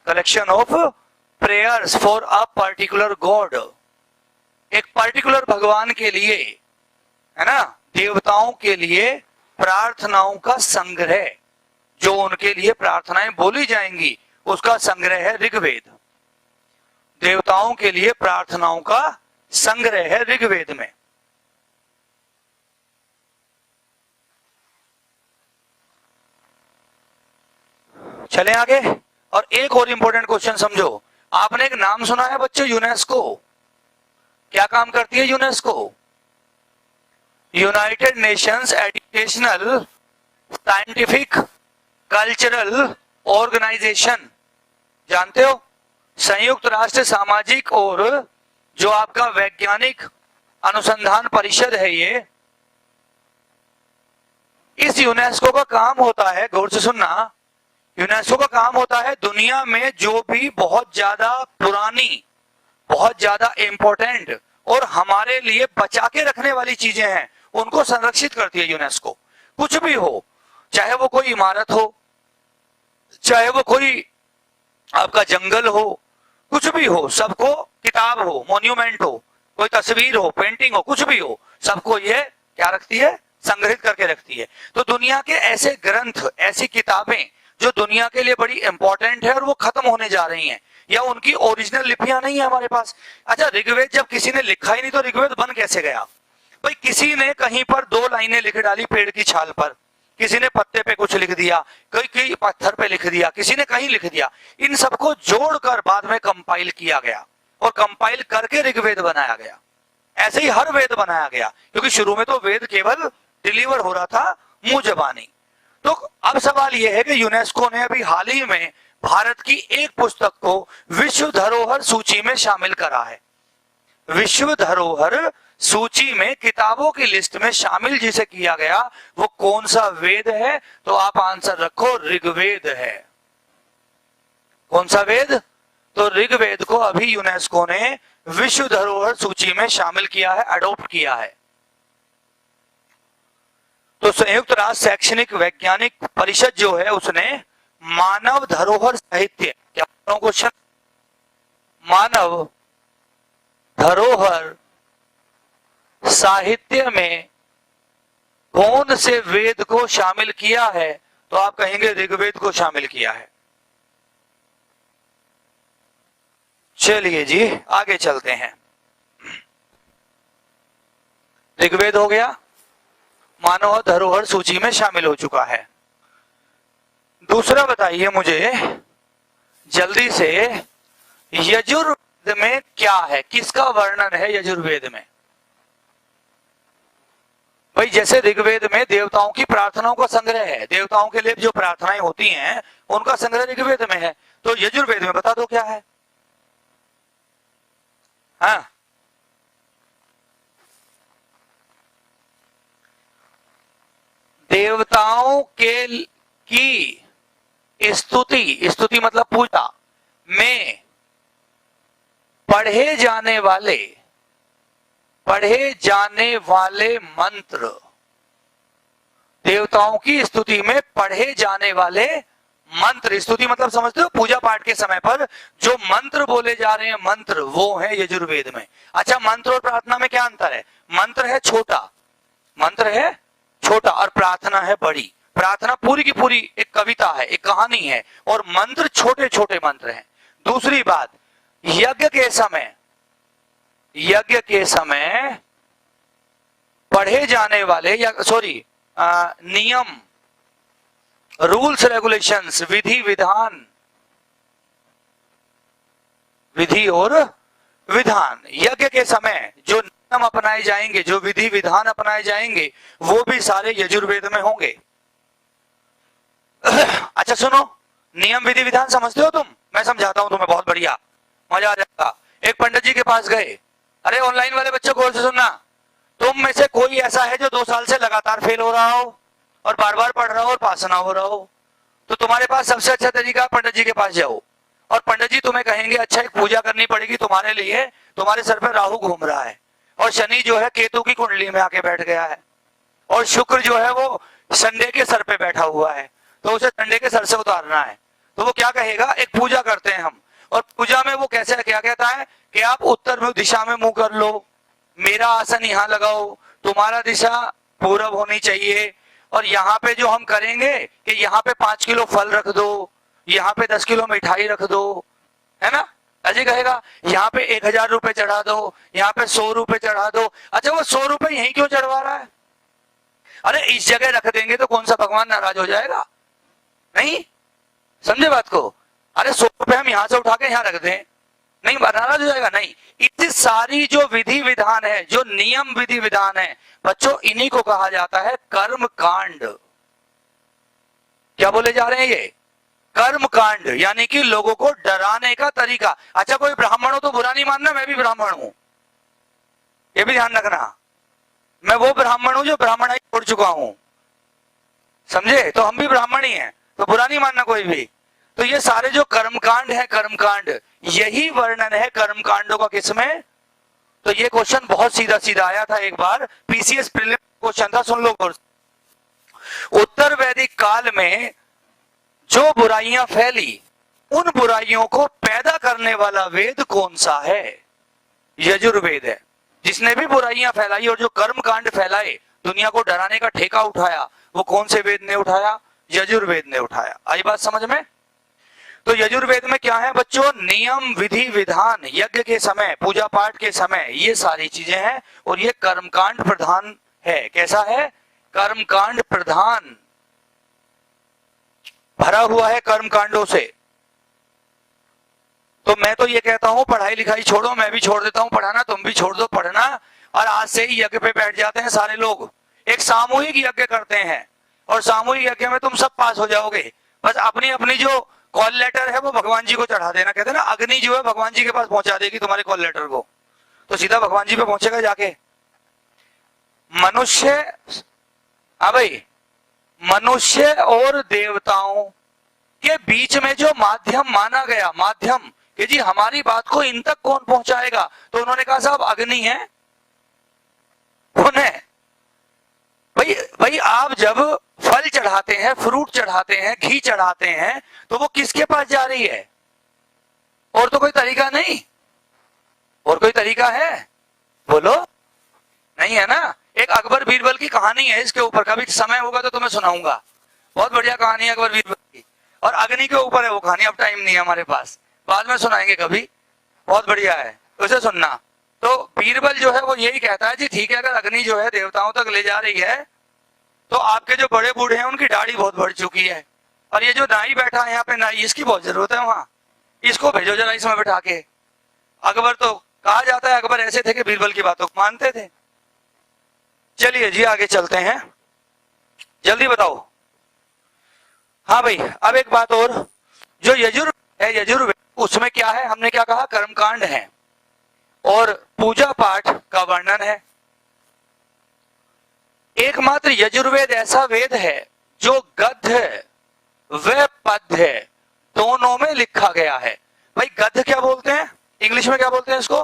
collection of prayers for a particular God. एक पर्टिकुलर भगवान के लिए, है ना, देवताओं के लिए प्रार्थनाओं का संग्रह, जो उनके लिए प्रार्थनाएं बोली जाएंगी उसका संग्रह है ऋग्वेद। देवताओं के लिए प्रार्थनाओं का संग्रह है ऋग्वेद में। चलें आगे। और एक और इंपॉर्टेंट क्वेश्चन समझो। आपने एक नाम सुना है बच्चों, यूनेस्को। क्या काम करती है UNESCO? United Nations Educational, Scientific, Cultural Organization. जानते हो? संयुक्त राष्ट्र सामाजिक और जो आपका वैज्ञानिक अनुसंधान परिषद है, ये इस यूनेस्को का काम होता है, गौर से सुनना, यूनेस्को का काम होता है दुनिया में जो भी बहुत ज्यादा पुरानी, बहुत ज्यादा इंपॉर्टेंट और हमारे लिए बचा के रखने वाली चीजें हैं, उनको संरक्षित करती है यूनेस्को। कुछ भी हो, चाहे वो कोई इमारत हो, चाहे वो कोई आपका जंगल हो, कुछ भी हो, सबको, किताब हो, मॉन्यूमेंट हो, कोई तस्वीर हो, पेंटिंग हो, कुछ भी हो, सबको ये क्या रखती है, संग्रहित करके रखती है। तो दुनिया के ऐसे ग्रंथ, ऐसी किताबें जो दुनिया के लिए बड़ी इंपॉर्टेंट है और वो खत्म होने जा रही हैं, या उनकी ओरिजिनल लिपियां नहीं है हमारे पास। अच्छा, ऋग्वेद जब किसी ने लिखा ही नहीं तो ऋग्वेद बन कैसे गया? भाई किसी ने कहीं पर 2 लाइनें लिख डाली पेड़ की छाल पर, किसी ने पत्ते पे कुछ लिख दिया, कोई पत्थर पे लिख दिया, किसी ने कहीं लिख दिया, इन सबको जोड़कर बाद में कंपाइल किया गया और कंपाइल करके ऋग्वेद बनाया गया। ऐसे ही हर वेद बनाया गया, क्योंकि शुरू में तो वेद केवल डिलीवर हो रहा था मुंह जबानी। तो अब सवाल यह है कि यूनेस्को ने अभी हाल ही में भारत की एक पुस्तक को विश्व धरोहर सूची में शामिल करा है। विश्व धरोहर सूची में किताबों की लिस्ट में शामिल जिसे किया गया, वो कौन सा वेद है? तो आप आंसर रखो, ऋग्वेद है। कौन सा वेद? तो ऋग्वेद को अभी यूनेस्को ने विश्व धरोहर सूची में शामिल किया है, अडॉप्ट किया है। तो संयुक्त राष्ट्र शैक्षणिक वैज्ञानिक परिषद जो है, उसने मानव धरोहर साहित्य, क्या क्वेश्चन, मानव धरोहर साहित्य में कौन से वेद को शामिल किया है? तो आप कहेंगे ऋग्वेद को शामिल किया है। चलिए जी, आगे चलते हैं। ऋग्वेद हो गया, मानव धरोहर सूची में शामिल हो चुका है। दूसरा बताइए मुझे जल्दी से, यजुर्वेद में क्या है, किसका वर्णन है यजुर्वेद में? भाई जैसे ऋग्वेद में देवताओं की प्रार्थनाओं का संग्रह है, देवताओं के लिए जो प्रार्थनाएं होती हैं उनका संग्रह ऋग्वेद में है, तो यजुर्वेद में बता दो क्या है? हाँ, देवताओं के की स्तुति, स्तुति मतलब पूजा में पढ़े जाने वाले मंत्र, देवताओं की स्तुति में पढ़े जाने वाले मंत्र, स्तुति मतलब समझते हो, पूजा पाठ के समय पर जो मंत्र बोले जा रहे हैं, मंत्र, वो है यजुर्वेद में। अच्छा, मंत्र और प्रार्थना में क्या अंतर है? मंत्र है छोटा, मंत्र है छोटा और प्रार्थना है बड़ी। प्रार्थना पूरी की पूरी एक कविता है, एक कहानी है, और मंत्र छोटे छोटे मंत्र हैं। दूसरी बात, यज्ञ के समय पढ़े जाने वाले, या सॉरी, नियम, रूल्स रेगुलेशंस, विधि और विधान, यज्ञ के समय जो नियम अपनाए जाएंगे, जो विधि विधान अपनाए जाएंगे, वो भी सारे यजुर्वेद में होंगे। अच्छा सुनो, नियम विधि विधान समझते हो तुम? मैं समझाता हूं तुम्हें, बहुत बढ़िया, मजा आ जाएगा। एक पंडित जी के पास गए, अरे ऑनलाइन वाले बच्चों गौर से सुनना, तुम में से कोई ऐसा है जो 2 साल से लगातार फेल हो रहा हो और बार बार पढ़ रहा हो और पास ना हो रहा हो? तो तुम्हारे पास सबसे अच्छा तरीका, पंडित जी के पास जाओ और पंडित जी तुम्हें कहेंगे अच्छा एक पूजा करनी पड़ेगी तुम्हारे लिए, तुम्हारे सर पर राहु घूम रहा है और शनि जो है केतु की कुंडली में आके बैठ गया है और शुक्र जो है वो संडे के सर पे बैठा हुआ है, तो उसे संडे के सर से उतारना है। तो वो क्या कहेगा, एक पूजा करते हैं हम, और पूजा में वो कैसे क्या कहता है कि आप उत्तर में दिशा में मुंह कर लो, मेरा आसन यहाँ लगाओ, तुम्हारा दिशा पूरब होनी चाहिए, और यहाँ पे जो हम करेंगे कि यहाँ पे 5 किलो फल रख दो, यहाँ पे 10 किलो मिठाई रख दो, है ना, अजय कहेगा यहाँ पे 1000 रुपए चढ़ा दो, यहाँ पे 100 रुपए चढ़ा दो। अच्छा वो 100 रुपए यही क्यों चढ़वा रहा है? अरे इस जगह रख देंगे तो कौन सा भगवान नाराज हो जाएगा? नहीं, समझे बात को? अरे 100 रुपए हम यहाँ से उठा के यहाँ रख दें, नहीं नाराज हो जाएगा? नहीं, इतनी सारी जो विधि विधान है, जो नियम विधि विधान है बच्चों, इन्हीं को कहा जाता है कर्म कांड। क्या बोले जा रहे हैं ये? कर्म कांड यानी कि लोगों को डराने का तरीका। अच्छा, कोई ब्राह्मण हो तो बुरा नहीं मानना, मैं भी ब्राह्मण हूं, ये भी ध्यान रखना। मैं वो ब्राह्मण हूं जो ब्राह्मणाई छोड़ चुका हूं, समझे? तो हम भी ब्राह्मण ही हैं, तो बुरा नहीं मानना कोई भी। तो ये सारे जो कर्मकांड है, कर्मकांड, यही वर्णन है कर्मकांडों का किसमें? तो ये क्वेश्चन बहुत सीधा सीधा आया था एक बार, पीसीएस प्रीलिम क्वेश्चन था, सुन लो। उत्तर वैदिक काल में जो बुराइयां फैली, उन बुराइयों को पैदा करने वाला वेद कौन सा है? यजुर्वेद है। जिसने भी बुराइयां फैलाई और जो कर्मकांड फैलाए, दुनिया को डराने का ठेका उठाया, वो कौन से वेद ने उठाया? यजुर्वेद ने उठाया। आई बात समझ में? तो यजुर्वेद में क्या है बच्चों? नियम, विधि, विधान, यज्ञ के समय, पूजा पाठ के समय, ये सारी चीजें हैं। और ये कर्मकांड प्रधान है। कैसा है? कर्मकांड प्रधान, भरा हुआ है कर्मकांडों से। तो मैं तो ये कहता हूं, पढ़ाई लिखाई छोड़ो, मैं भी छोड़ देता हूं पढ़ाना, तुम भी छोड़ दो पढ़ना, और आज से ही यज्ञ पे बैठ जाते हैं सारे लोग। एक सामूहिक यज्ञ करते हैं, और सामूहिक यज्ञ में तुम सब पास हो जाओगे। बस अपनी अपनी जो कॉल लेटर है वो भगवान जी को चढ़ा देना। कहते हैं ना, अग्नि जो है भगवान जी के पास पहुंचा देगी तुम्हारे कॉल लेटर को, तो सीधा भगवान जी पे पहुंचेगा जाके। मनुष्य, हाँ भाई, मनुष्य और देवताओं के बीच में जो माध्यम माना गया, माध्यम कि जी हमारी बात को इन तक कौन पहुंचाएगा, तो उन्होंने कहा साहब अग्नि है। उन्हें भाई आप जब फल चढ़ाते हैं, फ्रूट चढ़ाते हैं, घी चढ़ाते हैं, तो वो किसके पास जा रही है? और तो कोई तरीका नहीं? और कोई तरीका है? बोलो, नहीं है ना। एक अकबर बीरबल की कहानी है इसके ऊपर, कभी समय होगा तो तुम्हें सुनाऊंगा। बहुत बढ़िया कहानी है अकबर बीरबल की, और अग्नि के ऊपर है वो कहानी। अब टाइम नहीं है हमारे पास, बाद में सुनाएंगे कभी, बहुत बढ़िया है, उसे सुनना। तो बीरबल जो है वो यही कहता है जी ठीक है, अगर अग्नि जो है देवताओं तक ले जा रही है, तो आपके जो बड़े बूढ़े हैं उनकी दाढ़ी बहुत बढ़ चुकी है, और ये जो नाई बैठा है यहाँ पे, नाई, इसकी बहुत जरूरत है वहां, इसको भेजो जरा इसमें बैठा के। अकबर तो कहा जाता है अकबर ऐसे थे कि बीरबल की बातों को मानते थे। चलिए जी आगे चलते हैं, जल्दी बताओ। हाँ भाई, अब एक बात और, जो यजुर्वेद है, यजुर्वेद उसमें क्या है? हमने क्या कहा? कर्मकांड है और पूजा पाठ का वर्णन है। एकमात्र यजुर्वेद ऐसा वेद है जो गद्य व पद्य दोनों में लिखा गया है। भाई गद्य क्या बोलते हैं? इंग्लिश में क्या बोलते हैं इसको?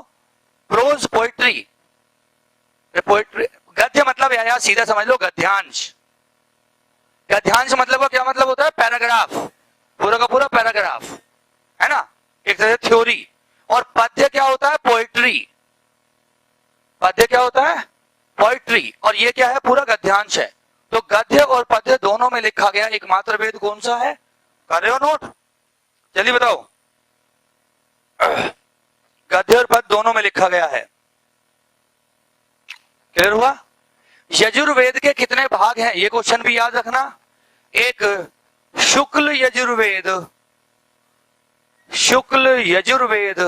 Pros, poetry. पोइट्री, गद्य मतलब या सीधा समझ लो गद्यांश। गद्यांश मतलब का क्या मतलब होता है? पैराग्राफ, पूरा का पूरा पैराग्राफ, है ना, एक तरह से थ्योरी। और पद्य क्या होता है? पोइट्री। पद्य क्या होता है? पोइट्री। और ये क्या है? पूरा गद्यांश है। तो गद्य और पद्य दोनों में लिखा गया एकमात्र वेद कौन सा है? कर रहे हो नोट? जल्दी बताओ। गद्य और पद्य दोनों में लिखा गया है। क्लियर हुआ? यजुर्वेद के कितने भाग हैं ये क्वेश्चन भी याद रखना। एक शुक्ल यजुर्वेद, शुक्ल यजुर्वेद,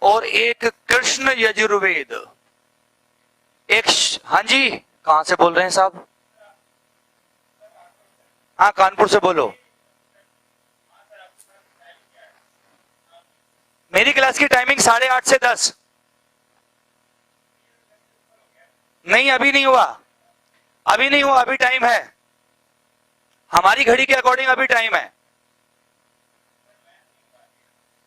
और एक कृष्ण यजुर्वेद। एक, हाँ जी, कहां से बोल रहे हैं साहब? हाँ, कानपुर से बोलो। मेरी क्लास की टाइमिंग 8:30 से 10। नहीं, अभी नहीं हुआ, अभी नहीं हुआ, अभी टाइम है। हमारी घड़ी के अकॉर्डिंग अभी टाइम है।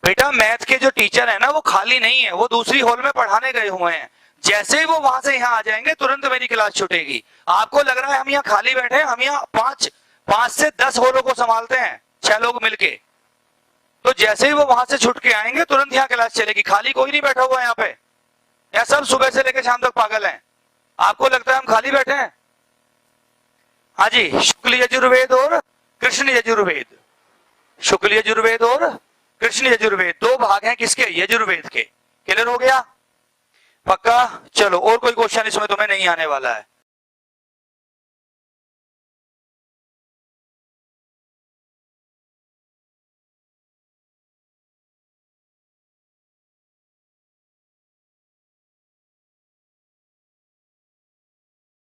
बेटा मैथ के जो टीचर है ना, वो खाली नहीं है, वो दूसरी हॉल में पढ़ाने गए हुए हैं। जैसे ही वो वहां से यहाँ आ जाएंगे, तुरंत मेरी क्लास छूटेगी। आपको लग रहा है हम यहाँ खाली बैठे हैं? हम यहाँ 5 से 10 हॉलों को संभालते हैं, 6 लोग मिलके। तो जैसे ही वो वहां से छुट के आएंगे, तुरंत यहाँ क्लास चलेगी। खाली कोई नहीं बैठा हुआ यहाँ पे, यहाँ सब सुबह से लेकर शाम तक पागल हैं। आपको लगता है हम खाली बैठे हैं? हाँ जी, शुक्ल यजुर्वेद और कृष्ण यजुर्वेद, शुक्ल यजुर्वेद और कृष्ण यजुर्वेद, 2 भाग हैं किसके? यजुर्वेद के। क्लियर हो गया? पक्का? चलो, और कोई क्वेश्चन इसमें तुम्हें नहीं आने वाला है।